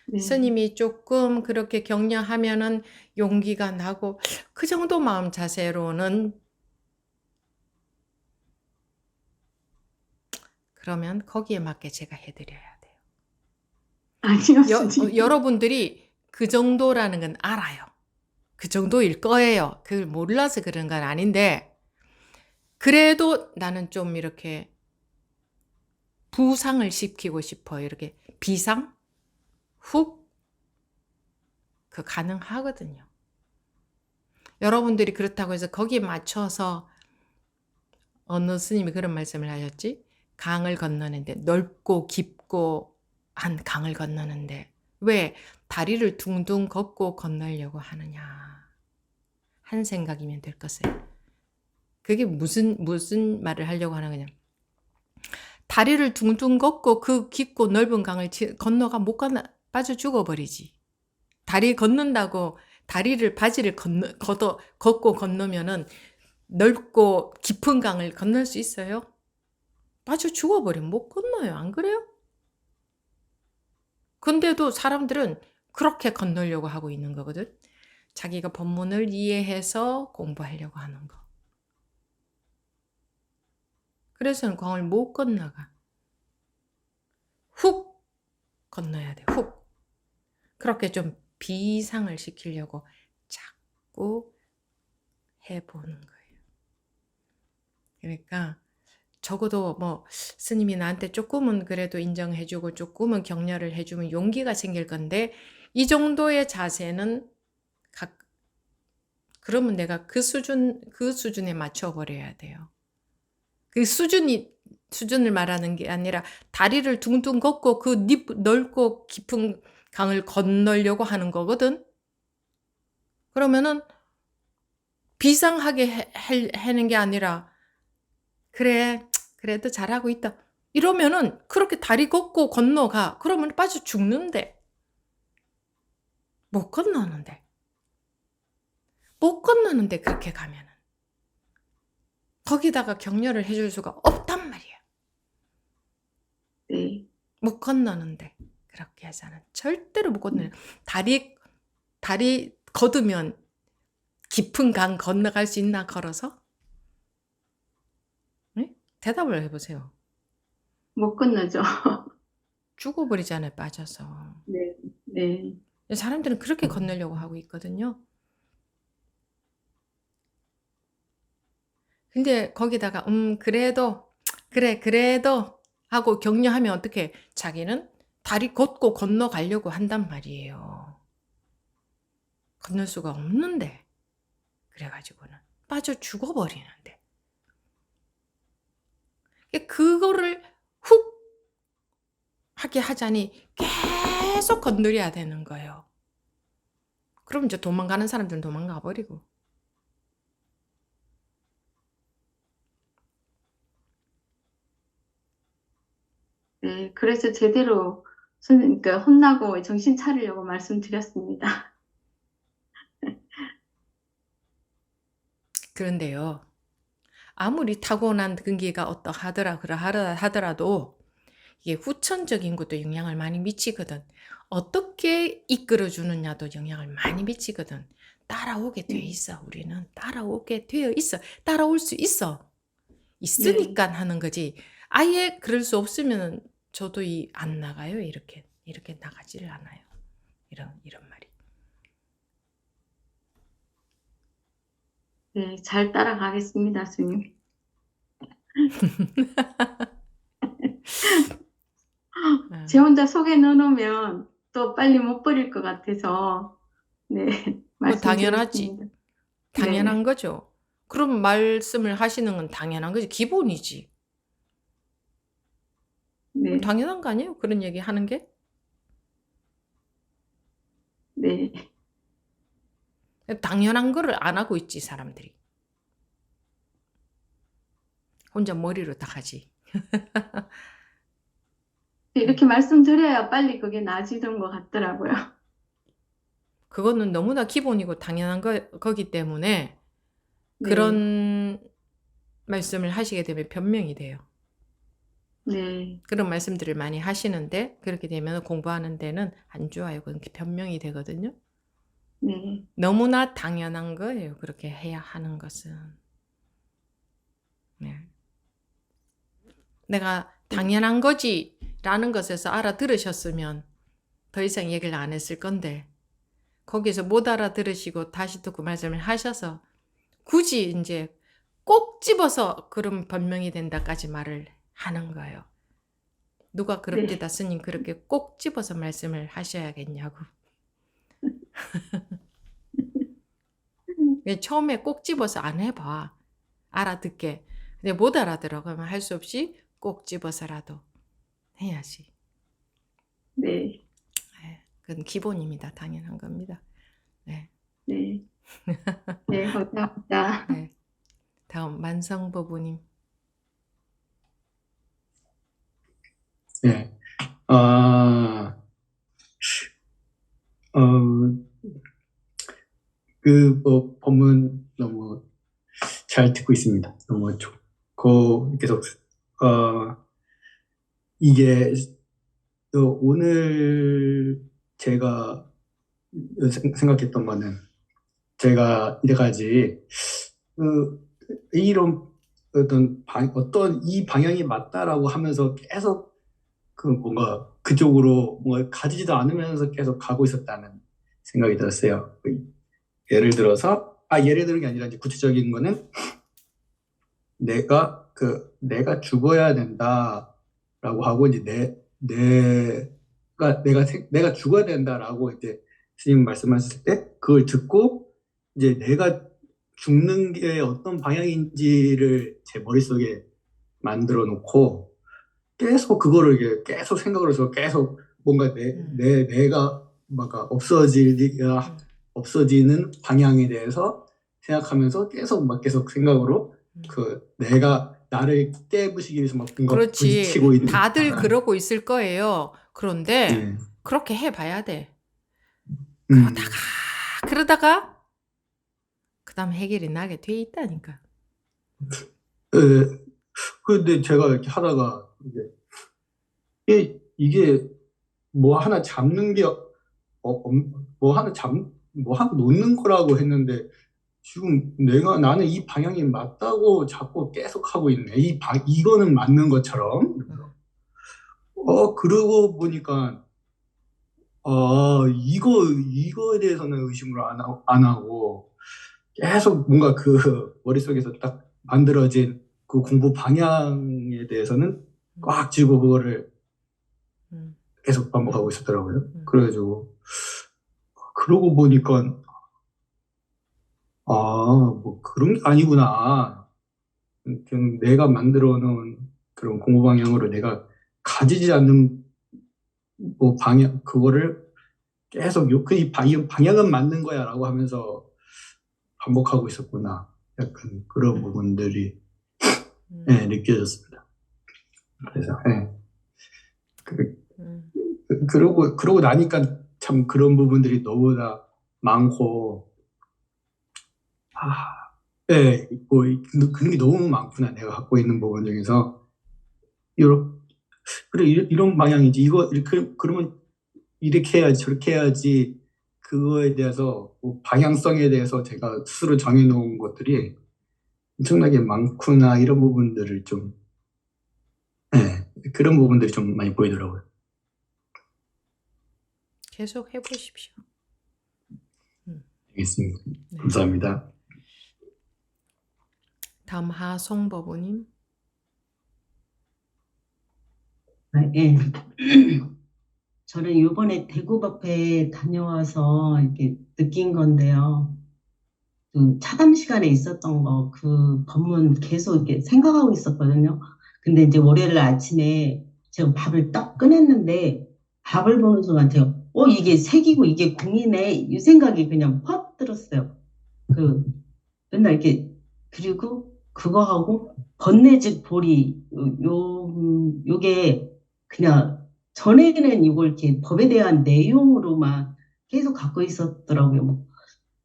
네. 스님이 조금 그렇게 격려하면은 용기가 나고 그 정도 마음 자세로는 그러면 거기에 맞게 제가 해드려야 돼요. 아니요, 스님. 여러분들이 그 정도라는 건 알아요. 그 정도일 거예요. 그걸 몰라서 그런 건 아닌데 그래도 나는 좀 이렇게 부상을 시키고 싶어요. 이렇게 비상? 훅? 그 가능하거든요. 여러분들이 그렇다고 해서 거기에 맞춰서 어느 스님이 그런 말씀을 하셨지? 강을 건너는데 넓고 깊고 한 강을 건너는데 왜 다리를 둥둥 걷고 건너려고 하느냐 한 생각이면 될 것을. 그게 무슨 말을 하려고 하는 거냐. 다리를 둥둥 걷고 그 깊고 넓은 강을 건너가 못 건너 빠져 죽어버리지. 다리 건넌다고 바지를 걷고 건너면은 넓고 깊은 강을 건널 수 있어요? 빠져 죽어버리면 못 건너요. 안 그래요? 근데도 사람들은 그렇게 건너려고 하고 있는 거거든. 자기가 법문을 이해해서 공부하려고 하는 거. 그래서는 강을 못 건너가. 훅 건너야 돼. 훅. 그렇게 좀 비상을 시키려고 자꾸 해보는 거예요. 그러니까 적어도 뭐 스님이 나한테 조금은 그래도 인정해주고 조금은 격려를 해주면 용기가 생길 건데 이 정도의 자세는 그러면 내가 그 수준에 맞춰버려야 돼요. 그 수준을 말하는 게 아니라 다리를 둥둥 걷고 그 넓고 깊은 강을 건너려고 하는 거거든. 그러면은 비상하게 하는 게 아니라 그래, 그래도 잘하고 있다. 이러면은 그렇게 다리 걷고 건너가. 그러면 빠져 죽는데. 못 건너는데. 못 건너는데 그렇게 가면은. 거기다가 격려를 해줄 수가 없단 말이야. 네. 못 건너는데. 그렇게 해서는 절대로 못 건너요. 다리 걷으면 깊은 강 건너갈 수 있나 걸어서? 네? 대답을 해보세요. 못 건너죠. 죽어버리잖아요, 빠져서. 네. 네. 사람들은 그렇게 건너려고 하고 있거든요. 근데 거기다가 그래도 하고 격려하면 어떻게 자기는 다리 걷고 건너가려고 한단 말이에요. 건널 수가 없는데 그래가지고는 빠져 죽어버리는데 그거를 훅 하게 하자니 계속 건드려야 되는 거예요. 그럼 이제 도망가는 사람들은 도망가 버리고. 네. 그래서 제대로 그러니까 혼나고 정신 차리려고 말씀드렸습니다. 그런데요. 아무리 타고난 근기가 하더라도 이게 후천적인 것도 영향을 많이 미치거든. 어떻게 이끌어주느냐도 영향을 많이 미치거든. 따라오게 돼 있어. 우리는 따라오게 되어 있어. 따라올 수 있어. 있으니까 하는 거지. 아예 그럴 수 없으면 저도 안 나가요. 이렇게 나가지를 않아요. 이런 말이. 네, 잘 따라가겠습니다, 스님. 제 혼자 속에 넣어놓으면 또 빨리 못 버릴 것 같아서, 네, 당연하지. 말씀드렸습니다. 당연한 거죠. 그럼 말씀을 하시는 건 당연한 거지. 기본이지. 네, 당연한 거 아니에요? 그런 얘기 하는 게? 네, 당연한 거를 안 하고 있지, 사람들이. 혼자 머리로 다 하지. 이렇게 말씀드려야 빨리 그게 나아지는 것 같더라고요. 그거는 너무나 기본이고 당연한 거기 때문에 네, 그런 말씀을 하시게 되면 변명이 돼요. 네, 그런 말씀들을 많이 하시는데 그렇게 되면 공부하는 데는 안 좋아요. 그건 변명이 되거든요. 네, 너무나 당연한 거예요. 그렇게 해야 하는 것은. 네. 내가 당연한 거지라는 것에서 알아들으셨으면 더 이상 얘기를 안 했을 건데 거기서 못 알아들으시고 다시 또 그 말씀을 하셔서 굳이 이제 꼭 집어서 그런 변명이 된다까지 말을 하는 거예요. 누가 그럽디다 스님 그렇게 꼭 집어서 말씀을 하셔야겠냐고. 처음에 꼭 집어서 안 해봐. 알아듣게. 근데 못 알아들어. 그러면 할 수 없이 꼭 집어서라도 해야지. 네, 네, 그건 기본입니다. 당연한 겁니다. 네. 네, 네, 감사합니다. 네. 다음 만성보부님. 네. 아, 법문 너무 잘 듣고 있습니다. 너무 좋고, 계속, 이게, 오늘 제가 생각했던 거는, 제가 이래까지, 이런 어떤 이 방향이 맞다라고 하면서 계속 뭔가 그쪽으로 뭔가 가지지도 않으면서 계속 가고 있었다는 생각이 들었어요. 예를 들어서, 예를 들은 게 아니라 이제 구체적인 거는 내가 죽어야 된다라고 하고 이제 내가 죽어야 된다라고 이제 스님 말씀하셨을 때 그걸 듣고 이제 내가 죽는 게 어떤 방향인지를 제 머릿속에 만들어 놓고 계속 그거를 이게 계속 생각을 해서 계속 뭔가 내가 뭔가 없어지는 방향에 대해서 생각하면서 계속 생각으로 내가 나를 깨부시기 위해서 막 뭔가 그렇지. 부딪히고 있는. 다들 그러고 있을 거예요. 그런데 그렇게 해봐야 돼. 그러다가 그 다음 해결이 나게 돼 있다니까. 근데 제가 이렇게 하다가 이게 뭐 하나 잡는 게 뭐 하나 놓는 거라고 했는데 지금 나는 이 방향이 맞다고 자꾸 계속 하고 있네. 이거는 맞는 것처럼. 그러고 보니까 이거에 대해서는 의심을 안 하고 계속 뭔가 머릿속에서 딱 만들어진 그 공부 방향에 대해서는 꽉 쥐고 그거를 계속 반복하고 있었더라고요. 그래가지고 그러고 보니까 뭐 그런 게 아니구나. 그냥 내가 만들어 놓은 그런 공부 방향으로 내가 가지지 않는 뭐 그거를 계속 이 방향은 맞는 거야 라고 하면서 반복하고 있었구나. 약간 그런 부분들이 느껴졌습니다. 그래서 그러고 나니까 참 그런 부분들이 너무나 많고 뭐 그런 게 너무 많구나. 내가 갖고 있는 부분 중에서 이런 방향이지. 그러면 이렇게 해야지 저렇게 해야지. 그거에 대해서 뭐 방향성에 대해서 제가 스스로 정해놓은 것들이 엄청나게 많구나. 이런 부분들을 좀 그런 부분들이 좀 많이 보이더라고요. 계속 해보십시오. 알겠습니다. 네. 감사합니다. 다음 하송법우님. 예. 저는 이번에 대구법회 다녀와서 이렇게 느낀 건데요. 그 차담 시간에 있었던 거, 그 법문 계속 이렇게 생각하고 있었거든요. 근데 이제 월요일 아침에 제가 밥을 딱 꺼냈는데 밥을 보는 순간 제가 이게 색이고 이게 공이네 이 생각이 그냥 퍽 들었어요. 맨날 이렇게 그리고 그거 하고 번뇌즉 보리 요게 그냥 전에는 이걸 이렇게 법에 대한 내용으로만 계속 갖고 있었더라고요.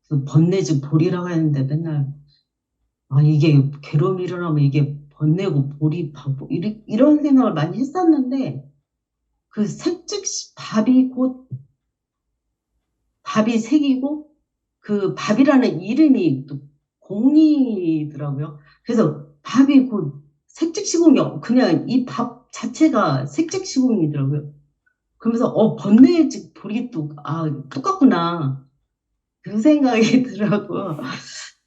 그 번뇌직 볼이라고 했는데 맨날 아 이게 괴로움이 일어나면 이게 번뇌고 볼이 바보 이런 생각을 많이 했었는데 그 밥이 색이고 그 밥이라는 이름이 또 공이더라고요. 그래서 밥이 곧 색즉시공이 그냥 이 밥 자체가 색즉시공이더라고요. 그러면서 번뇌직 볼이 똑같구나. 그 생각이 들더라고요.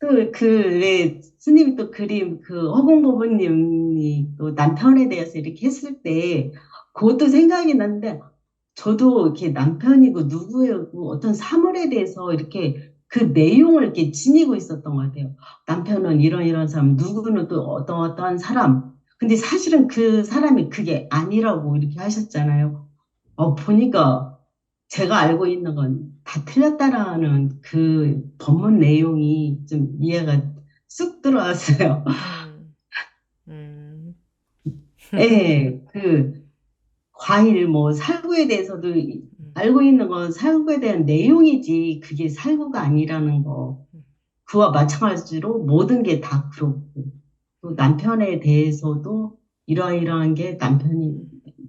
또 왜 스님이 또 그림 허공법원님이 또 남편에 대해서 이렇게 했을 때 그것도 생각이 나는데 저도 이렇게 남편이고 누구이고 어떤 사물에 대해서 이렇게 그 내용을 이렇게 지니고 있었던 것 같아요. 남편은 이런 사람, 누구는 또 어떤 사람. 근데 사실은 그 사람이 그게 아니라고 이렇게 하셨잖아요. 보니까 제가 알고 있는 건 다 틀렸다라는 그 법문 내용이 좀 이해가 쑥 들어왔어요. 음. 예, 과일, 살구에 대해서도 알고 있는 건 살구에 대한 내용이지, 그게 살구가 아니라는 거. 그와 마찬가지로 모든 게 다 그렇고, 또 남편에 대해서도 이러이러한 게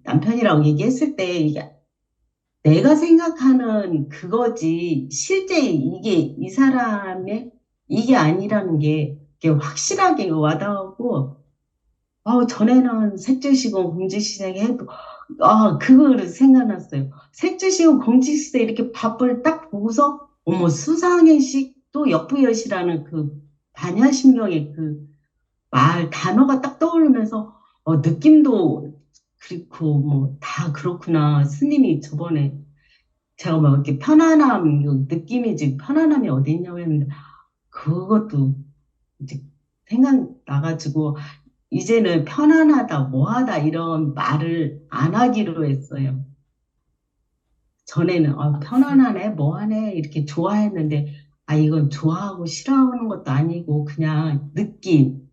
남편이라고 얘기했을 때, 이게 내가 생각하는 그거지, 실제 이게 이 사람의 이게 아니라는 게 이게 확실하게 와닿고, 전에는 색주시공 공지시장에 해도, 그거를 생각났어요. 색주시공 공지시대 이렇게 밥을 딱 보고서, 어머, 수상의식 또 역부여시라는 그 반야심경의 단어가 딱 떠오르면서, 느낌도 그렇고, 다 그렇구나. 스님이 저번에 제가 이렇게 느낌이지, 편안함이 어디 있냐고 했는데, 그것도 이제 생각나가지고, 이제는 편안하다, 뭐하다, 이런 말을 안 하기로 했어요. 전에는, 편안하네, 뭐하네, 이렇게 좋아했는데, 이건 좋아하고 싫어하는 것도 아니고, 그냥 느낌인데,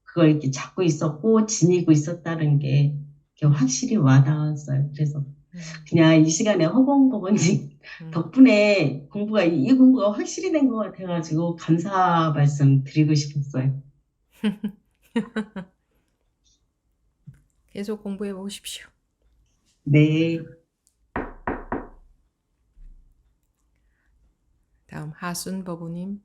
그걸 이렇게 잡고 있었고, 지니고 있었다는 게 이렇게 확실히 와닿았어요. 그래서 그냥 이 시간에 허공법원님 덕분에 이 공부가 확실히 된 것 같아가지고, 감사 말씀 드리고 싶었어요. 계속 공부해 보십시오. 네. 다음 하순 법우님.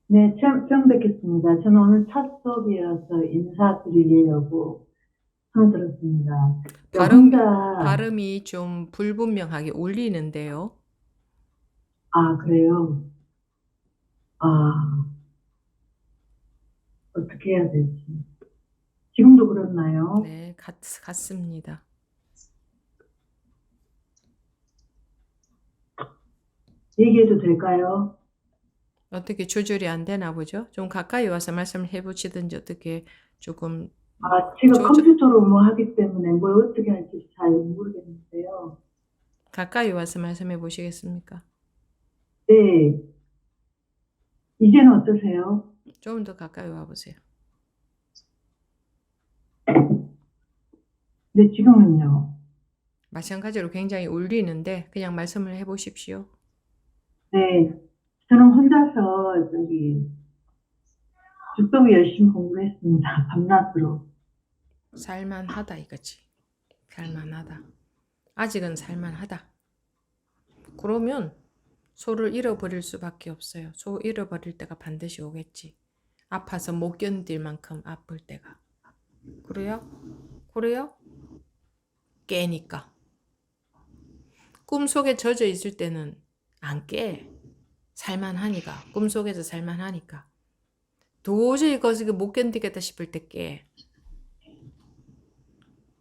네, 처음 뵙겠습니다. 저는 오늘 첫 수업이어서 인사드리려고 들었습니다. 발음이 좀 불분명하게 울리는데요. 그래요? 어떻게 해야 될지. 지금도 그렇나요? 네, 같습니다. 얘기해도 될까요? 어떻게 조절이 안 되나 보죠? 좀 가까이 와서 말씀을 해보시든지 어떻게 조금 제가 컴퓨터로 하기 때문에 뭘 어떻게 할지 잘 모르겠는데요. 가까이 와서 말씀해 보시겠습니까? 네. 이제는 어떠세요? 좀 더 가까이 와 보세요. 네, 지금은요. 마찬가지로 굉장히 울리는데 그냥 말씀을 해 보십시오. 네. 저는 혼자서 죽도록 열심히 공부했습니다. 밤낮으로. 살만하다 이거지. 살만하다. 아직은 살만하다. 그러면 소를 잃어버릴 수밖에 없어요. 소 잃어버릴 때가 반드시 오겠지. 아파서 못 견딜 만큼 아플 때가. 그래요? 깨니까. 꿈속에 젖어 있을 때는 안 깨. 살만하니까. 꿈속에서 살만하니까. 도저히 거기서 못 견디겠다 싶을 때 깨.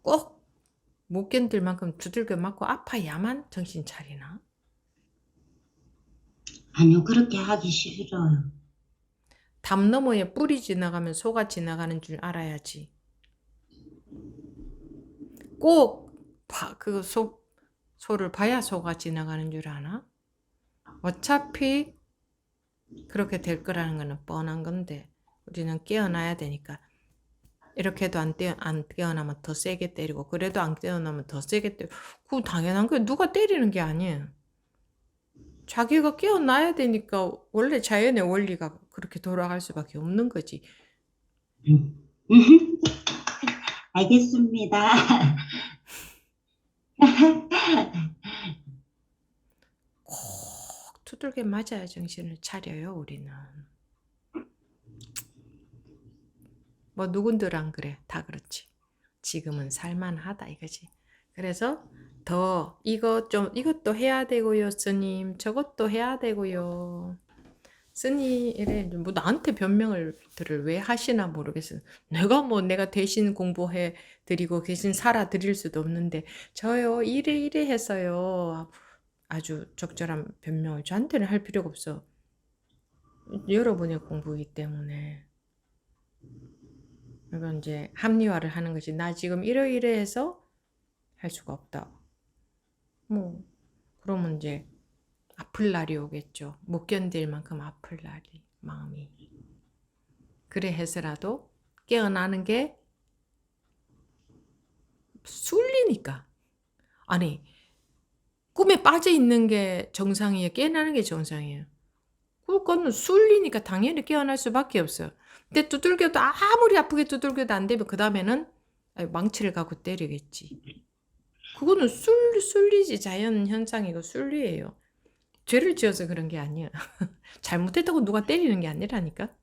꼭 못 견딜 만큼 두들겨 맞고 아파야만 정신 차리나? 아니요, 그렇게 하기 싫어요. 담 너머에 뿔이 지나가면 소가 지나가는 줄 알아야지. 꼭 소를 봐야 소가 지나가는 줄 아나? 어차피 그렇게 될 거라는 거는 뻔한 건데 우리는 깨어나야 되니까 이렇게 해도 안 깨어나면 더 세게 때리고, 그래도 안 깨어나면 더 세게 때리고. 그거 당연한 거예요. 누가 때리는 게 아니에요. 자기가 깨어나야 되니까 원래 자연의 원리가 그렇게 돌아갈 수밖에 없는 거지. 알겠습니다. 꼭 두들겨 맞아야 정신을 차려요, 우리는. 뭐 누군들 안 그래. 다 그렇지. 지금은 살만하다 이거지. 그래서 더 이것도 해야 되고요, 스님. 저것도 해야 되고요. 스님 이래 뭐 나한테 변명들을 왜 하시나 모르겠어요. 내가 대신 공부해 드리고 대신 살아 드릴 수도 없는데 저요 이래 해서요. 아주 적절한 변명을 저한테는 할 필요가 없어. 여러분의 공부이기 때문에. 그러니까 이제 합리화를 하는 거지. 나 지금 이래 해서 할 수가 없다. 뭐 그러면 이제 아플 날이 오겠죠. 못 견딜 만큼 아플 날이 마음이. 그래 해서라도 깨어나는 게 쏠리니까. 아니 꿈에 빠져 있는 게 정상이에요. 깨어나는 게 정상이에요. 그거는 쏠리니까 당연히 깨어날 수밖에 없어요. 근데 두들겨도 아무리 아프게 두들겨도 안 되면 그 다음에는 망치를 갖고 때리겠지. 그거는 쏠리지. 자연 현상이고 쏠리예요. 죄를 지어서 그런 게 아니야. 잘못했다고 누가 때리는 게 아니라니까.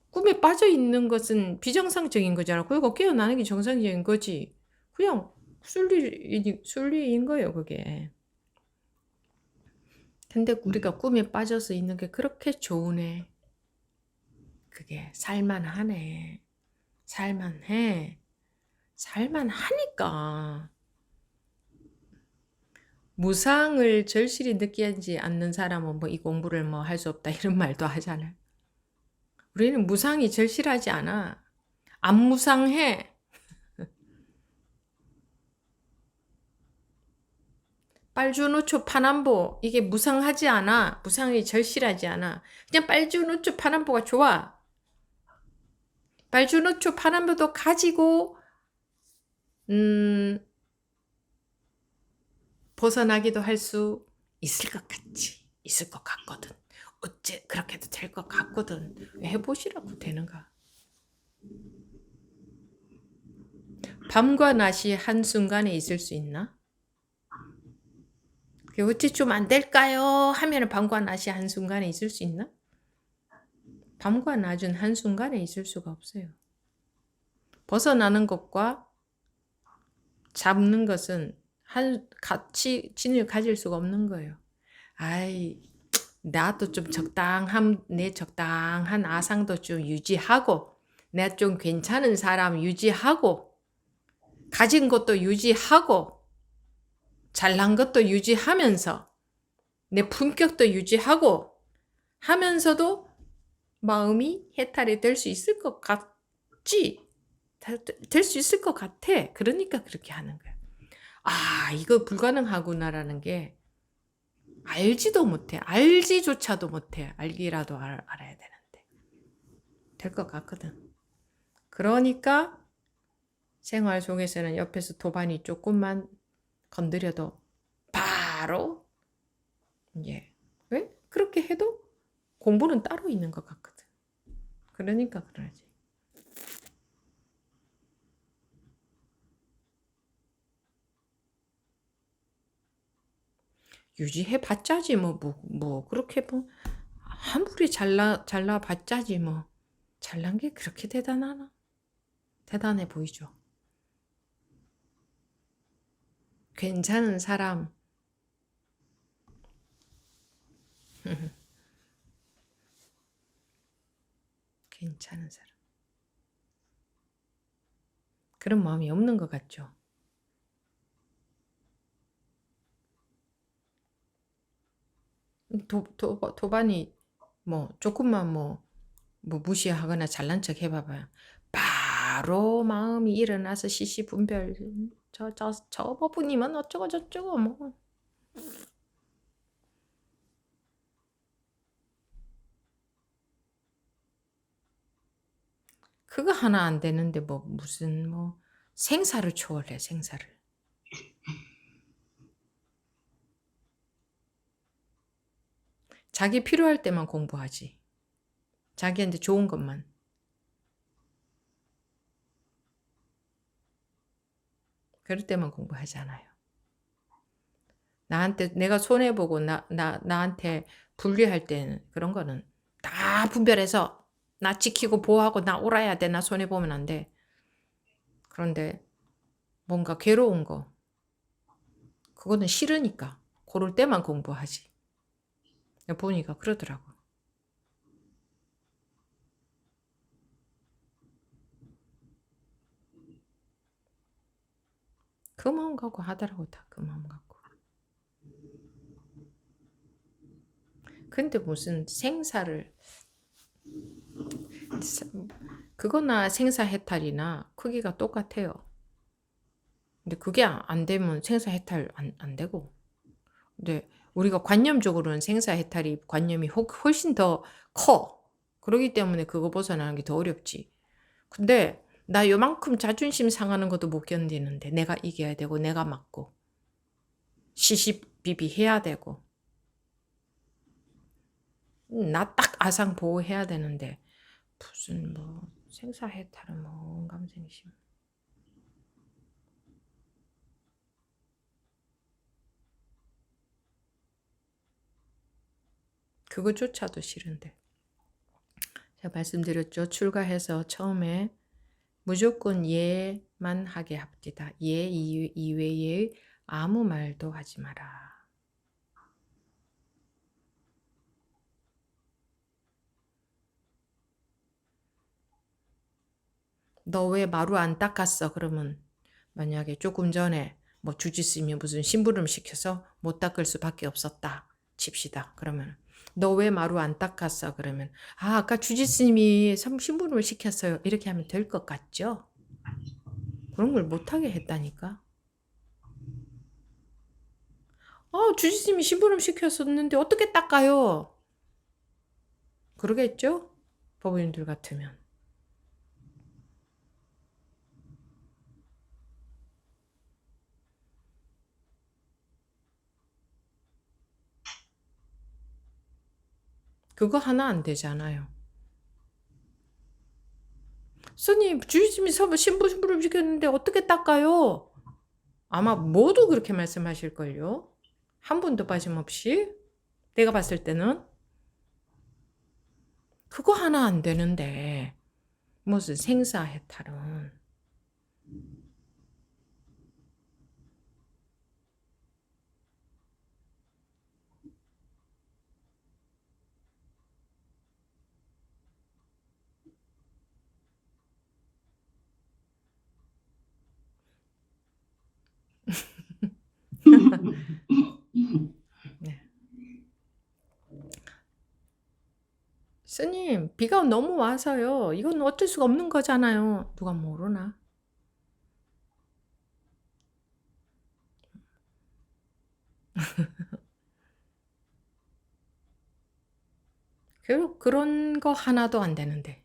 꿈에 빠져 있는 것은 비정상적인 거잖아. 그리고 깨어나는 게 정상적인 거지. 그냥 순리인 거예요, 그게. 근데 우리가 꿈에 빠져서 있는 게 그렇게 좋으네. 그게 살만하네. 살만해. 살만하니까. 무상을 절실히 느끼지 않는 사람은 뭐 이 공부를 뭐 할 수 없다 이런 말도 하잖아요. 우리는 무상이 절실하지 않아. 안 무상해. 빨주노초 파남보 이게 무상하지 않아. 무상이 절실하지 않아. 그냥 빨주노초 파남보가 좋아. 빨주노초 파남보도 가지고 벗어나기도 할 수 있을 것 같지. 있을 것 같거든. 어째 그렇게도 될 것 같거든. 해보시라고 되는가. 밤과 낮이 한순간에 있을 수 있나? 어째 좀 안 될까요? 하면 밤과 낮이 한순간에 있을 수 있나? 밤과 낮은 한순간에 있을 수가 없어요. 벗어나는 것과 잡는 것은 같이 진을 가질 수가 없는 거예요. 나도 좀 내 적당한 아상도 좀 유지하고, 내가 좀 괜찮은 사람 유지하고, 가진 것도 유지하고, 잘난 것도 유지하면서, 내 품격도 유지하고, 하면서도 마음이 해탈이 될 수 있을 것 같지? 될 수 있을 것 같아. 그러니까 그렇게 하는 거야. 이거 불가능하구나라는 게 알지도 못해. 알지조차도 못해. 알기라도 알아야 되는데. 될 것 같거든. 그러니까 생활 속에서는 옆에서 도반이 조금만 건드려도 바로 이제 왜? 그렇게 해도 공부는 따로 있는 것 같거든. 그러니까 그러지. 유지해봤자지 뭐 그렇게 뭐 아무리 잘나봤자지 뭐 잘난 게 그렇게 대단하나? 대단해 보이죠. 괜찮은 사람 괜찮은 사람 그런 마음이 없는 것 같죠. 도반이 뭐 조금만 뭐 무시하거나 잘난 척 해봐봐요. 바로 마음이 일어나서 시시분별 저 부분이면 어쩌고 저쩌고 뭐 그거 하나 안 되는데 뭐 무슨 뭐 생사를 초월해, 생사를. 자기 필요할 때만 공부하지. 자기한테 좋은 것만. 그럴 때만 공부하잖아요. 나한테 내가 손해보고 나한테 불리할 때는 그런 거는 다 분별해서 나 지키고 보호하고 나 옳아야 돼. 나 손해보면 안 돼. 그런데 뭔가 괴로운 거 그거는 싫으니까 그럴 때만 공부하지. 보니까 그러더라고. 그 마음 갖고 하더라고. 다 그 마음 갖고. 근데 무슨 생사를 그거나 생사해탈이나 크기가 똑같아요. 근데 그게 안 되면 생사해탈 안 되고. 근데 우리가 관념적으로는 생사해탈이 관념이 훨씬 더 커. 그러기 때문에 그거 벗어나는 게 더 어렵지. 근데 나 요만큼 자존심 상하는 것도 못 견디는데 내가 이겨야 되고 내가 맞고 시시비비 해야 되고 나 딱 아상 보호해야 되는데 무슨 뭐 생사해탈은 뭐 감생심. 그거조차도 싫은데. 제가 말씀드렸죠. 출가해서 처음에 무조건 예만 하게 합디다. 예 이외에 아무 말도 하지 마라. 너 왜 마루 안 닦았어? 그러면 만약에 조금 전에 뭐 주짓수면 무슨 심부름 시켜서 못 닦을 수밖에 없었다 칩시다. 그러면 너 왜 마루 안 닦았어? 그러면 아까 주짓수님이 심부름을 시켰어요. 이렇게 하면 될 것 같죠? 그런 걸 못하게 했다니까. 주짓수님이 심부름 시켰었는데 어떻게 닦아요? 그러겠죠? 법인들 같으면. 그거 하나 안 되잖아요. 스님, 주님이 심부름 시켰는데 어떻게 닦아요? 아마 모두 그렇게 말씀하실걸요. 한 분도 빠짐없이. 내가 봤을 때는. 그거 하나 안 되는데 무슨 생사해탈은. 네. 스님, 비가 너무 와서요. 이건 어쩔 수가 없는 거잖아요. 누가 모르나? 그런 거 하나도 안 되는데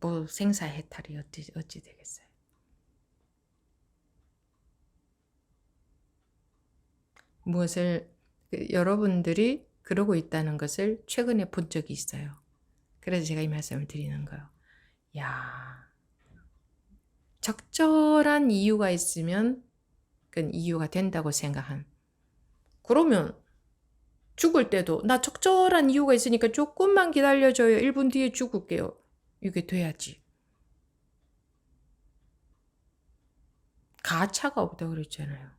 뭐 생사해탈이 어찌 되겠어요. 무엇을 여러분들이 그러고 있다는 것을 최근에 본 적이 있어요. 그래서 제가 이 말씀을 드리는 거예요. 야, 적절한 이유가 있으면 그건 이유가 된다고 생각한. 그러면 죽을 때도 나 적절한 이유가 있으니까 조금만 기다려줘요. 1분 뒤에 죽을게요. 이게 돼야지. 가차가 없다고 그랬잖아요.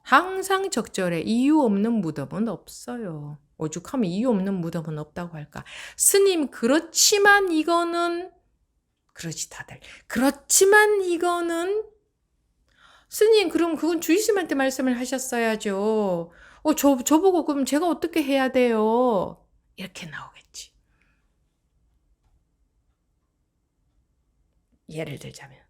항상 적절해. 이유 없는 무덤은 없어요. 오죽하면 이유 없는 무덤은 없다고 할까. 스님, 그렇지만 이거는 그러지 다들. 그렇지만 이거는 스님, 그럼 그건 주의스님한테 말씀을 하셨어야죠. 저보고 그럼 제가 어떻게 해야 돼요? 이렇게 나오겠지. 예를 들자면.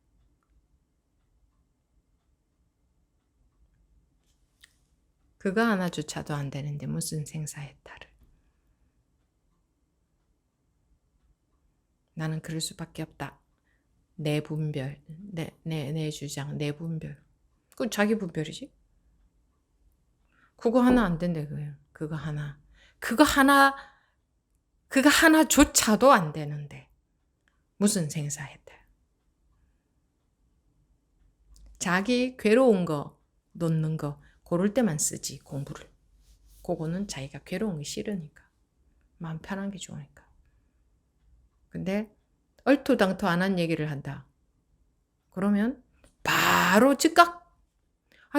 그거 하나조차도 안 되는데 무슨 생사해탈을. 나는 그럴 수밖에 없다. 내 분별, 내 주장, 내 분별. 그건 자기 분별이지. 그거 하나 안 된대, 그거요. 그거 하나조차도 안 되는데. 무슨 생사했대. 자기 괴로운 거, 놓는 거, 고를 때만 쓰지, 공부를. 그거는 자기가 괴로운 게 싫으니까. 마음 편한 게 좋으니까. 근데 얼토당토 안 한 얘기를 한다. 그러면 바로 즉각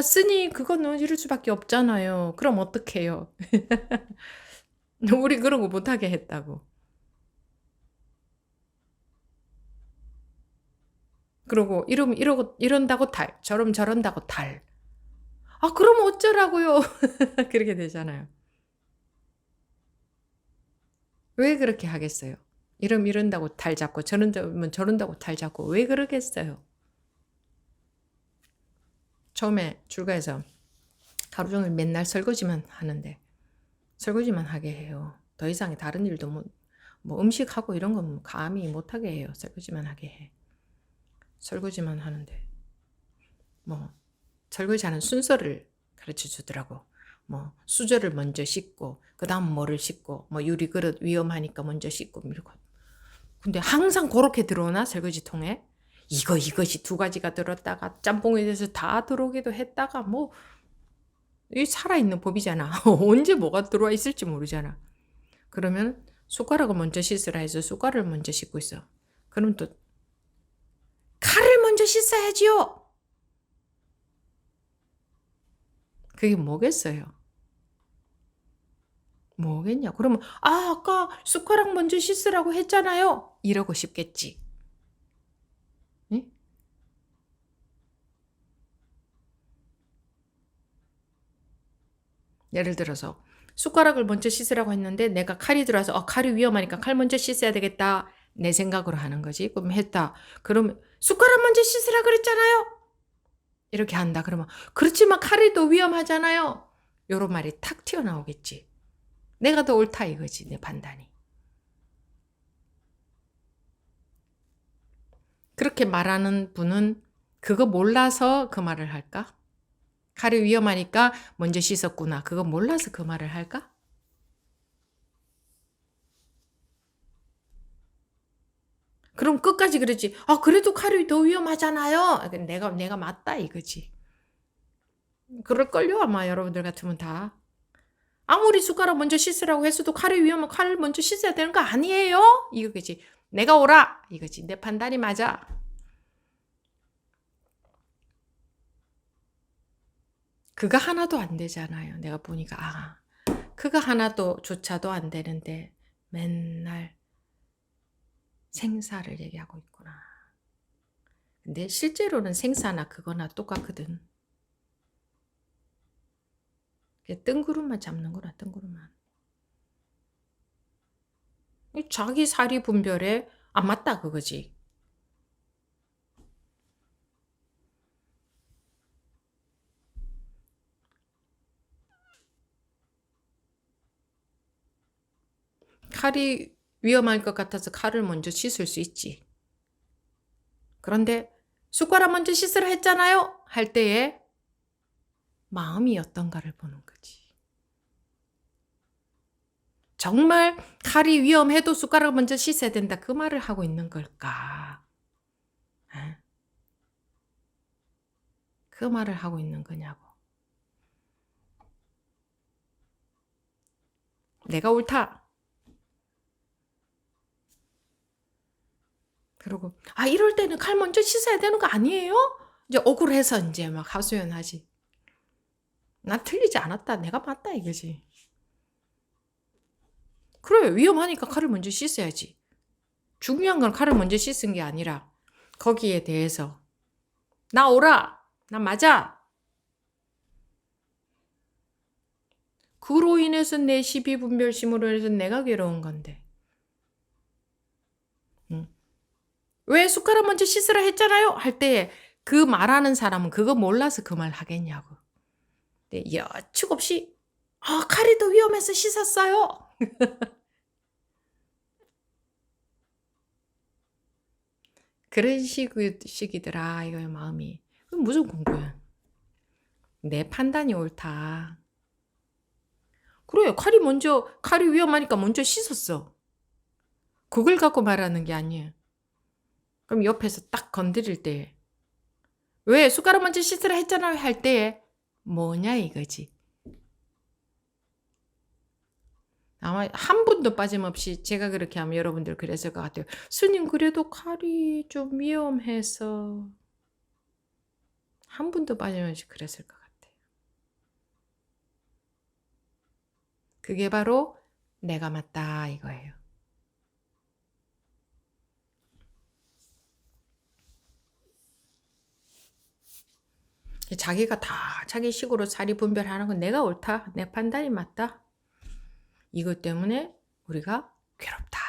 쓰니 그거는 이럴 수밖에 없잖아요. 그럼 어떡해요? 우리 그런 거 못하게 했다고. 그러고 이런다고 탈, 저런다고 탈. 그럼 어쩌라고요? 그렇게 되잖아요. 왜 그렇게 하겠어요? 이런다고 탈 잡고 저런다고 탈 잡고 왜 그러겠어요? 처음에 출가해서 하루 종일 맨날 설거지만 하는데 설거지만 하게 해요. 더 이상 다른 일도 뭐 음식하고 이런 건 감히 못하게 해요. 설거지만 하게 해. 설거지만 하는데 뭐 설거지하는 순서를 가르쳐 주더라고. 뭐 수저를 먼저 씻고 그 다음 뭐를 씻고 뭐 유리 그릇 위험하니까 먼저 씻고 이러고. 근데 항상 그렇게 들어오나 설거지통에 이것이 두 가지가 들었다가 짬뽕에 대해서 다 들어오기도 했다가 뭐 이 살아있는 법이잖아. 언제 뭐가 들어와 있을지 모르잖아. 그러면 숟가락을 먼저 씻으라 해서 숟가락을 먼저 씻고 있어. 그럼 또 칼을 먼저 씻어야지요. 그게 뭐겠어요? 뭐겠냐? 그러면 아까 숟가락 먼저 씻으라고 했잖아요. 이러고 싶겠지. 응? 예를 들어서 숟가락을 먼저 씻으라고 했는데 내가 칼이 들어와서 칼이 위험하니까 칼 먼저 씻어야 되겠다. 내 생각으로 하는 거지. 그럼 했다. 그러면 숟가락 먼저 씻으라 그랬잖아요. 이렇게 한다. 그러면 그렇지만 칼이 더 위험하잖아요. 요런 말이 탁 튀어나오겠지. 내가 더 옳다 이거지. 내 판단이. 그렇게 말하는 분은 그거 몰라서 그 말을 할까? 칼이 위험하니까 먼저 씻었구나. 그거 몰라서 그 말을 할까? 그럼 끝까지 그러지. 그래도 칼이 더 위험하잖아요. 내가 맞다 이거지. 그럴걸요 아마 여러분들 같으면 다. 아무리 숟가락 먼저 씻으라고 했어도 칼이 위험하면 칼을 먼저 씻어야 되는 거 아니에요? 이거지. 내가 옳아 이거지. 내 판단이 맞아. 그거 하나도 안 되잖아요. 내가 보니까 그거 하나도 조차도 안 되는데 맨날 생사를 얘기하고 있구나. 근데 실제로는 생사나 그거나 똑같거든. 뜬구름만 잡는구나. 뜬구름만. 자기 사리 분별에 안 맞다 그거지. 칼이 위험할 것 같아서 칼을 먼저 씻을 수 있지. 그런데 숟가락 먼저 씻으라 했잖아요. 할 때에 마음이 어떤가를 보는 거지. 정말 칼이 위험해도 숟가락을 먼저 씻어야 된다. 그 말을 하고 있는 걸까? 그 말을 하고 있는 거냐고. 내가 옳다. 그리고 이럴 때는 칼 먼저 씻어야 되는 거 아니에요? 이제 억울해서 이제 막 하소연하지. 난 틀리지 않았다. 내가 맞다 이거지. 그래 위험하니까 칼을 먼저 씻어야지. 중요한 건 칼을 먼저 씻은 게 아니라 거기에 대해서 나 옳아. 나 맞아. 그로 인해서 내 시비분별심으로 인해서 내가 괴로운 건데. 왜 숟가락 먼저 씻으라 했잖아요? 할 때 그 말하는 사람은 그거 몰라서 그 말 하겠냐고. 근데 여측 없이 칼이 더 위험해서 씻었어요. 그런 식이더라 이거의 마음이. 그럼 무슨 공부야? 내 판단이 옳다. 그래, 칼이 위험하니까 먼저 씻었어. 그걸 갖고 말하는 게 아니에요. 그럼 옆에서 딱 건드릴 때, 왜 숟가락 먼저 씻으라 했잖아 할 때 뭐냐 이거지. 아마 한 분도 빠짐없이 제가 그렇게 하면 여러분들 그랬을 것 같아요. 스님 그래도 칼이 좀 위험해서. 한 분도 빠짐없이 그랬을 것 같아요. 그게 바로 내가 맞다 이거예요. 자기가 다 자기 식으로 사리 분별하는 건 내가 옳다. 내 판단이 맞다. 이것 때문에 우리가 괴롭다.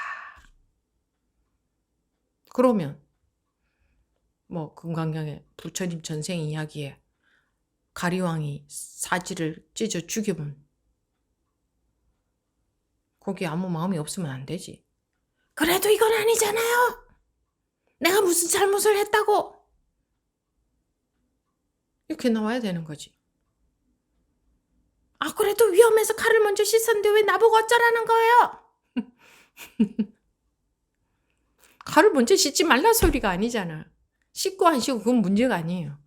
그러면 뭐 금강경의 부처님 전생 이야기에 가리왕이 사지를 찢어 죽이면 거기 아무 마음이 없으면 안 되지. 그래도 이건 아니잖아요. 내가 무슨 잘못을 했다고. 이렇게 나와야 되는 거지. 아, 그래도 위험해서 칼을 먼저 씻었는데 왜 나보고 어쩌라는 거예요? 칼을 먼저 씻지 말라 소리가 아니잖아. 씻고 안 씻고 그건 문제가 아니에요.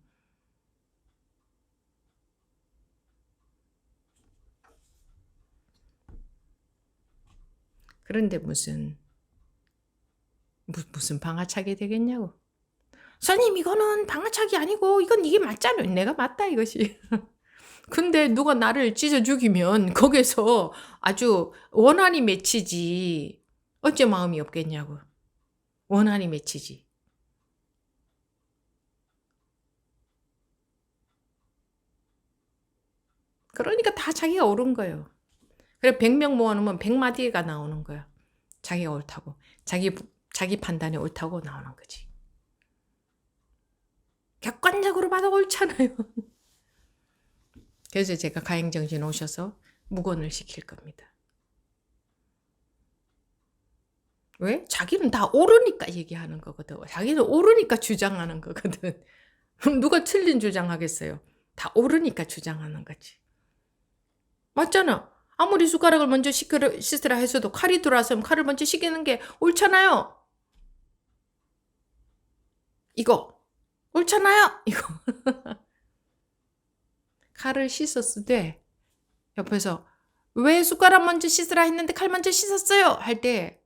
그런데 무슨 방아차기 되겠냐고. 선생님 이거는 방아차기 아니고 이건 이게 맞잖아요. 내가 맞다 이것이. 근데 누가 나를 찢어 죽이면 거기서 아주 원한이 맺히지. 어째 마음이 없겠냐고. 원한이 맺히지. 그러니까 다 자기가 옳은 거예요. 그래 100명 모아놓으면 100마디가 나오는 거야. 자기가 옳다고. 자기 판단이 옳다고 나오는 거지. 객관적으로 봐도 옳잖아요. 그래서 제가 가행정신 오셔서 묵언을 시킬 겁니다. 왜? 자기는 다 옳으니까 얘기하는 거거든. 자기는 옳으니까 주장하는 거거든. 그럼 누가 틀린 주장하겠어요? 다 옳으니까 주장하는 거지. 맞잖아. 아무리 숟가락을 먼저 씻으라 해서도 칼이 들어왔으면 칼을 먼저 씻기는 게 옳잖아요. 이거 옳잖아요. 이거. 칼을 씻었을 때 옆에서 왜 숟가락 먼저 씻으라 했는데 칼 먼저 씻었어요? 할 때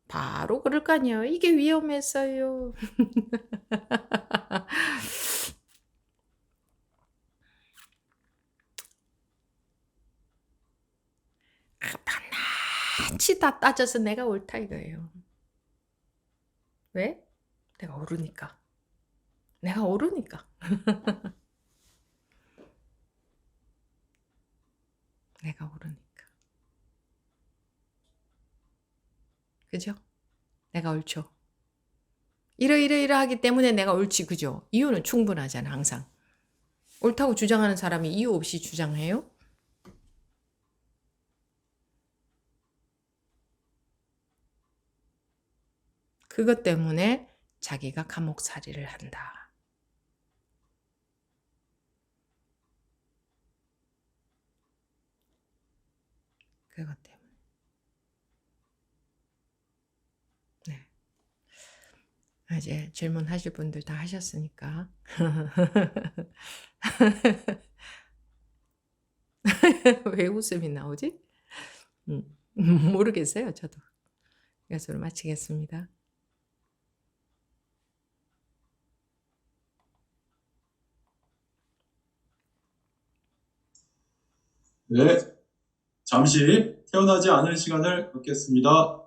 바로 그럴 거 아니에요. 이게 위험했어요. 낱낱이 다 따져서 내가 옳다 이거예요. 왜? 내가 옳으니까. 내가 옳으니까. 내가 옳으니까. 그죠? 내가 옳죠. 이러이러이러하기 때문에 내가 옳지, 그죠? 이유는 충분하잖아, 항상. 옳다고 주장하는 사람이 이유 없이 주장해요? 그것 때문에 자기가 감옥살이를 한다. 그것 때문에. 네. 이제 질문하실 분들 다 하셨으니까. 왜 웃음이 나오지? 모르겠어요, 저도. 이것으로 마치겠습니다. 네, 잠시 태어나지 않을 시간을 갖겠습니다.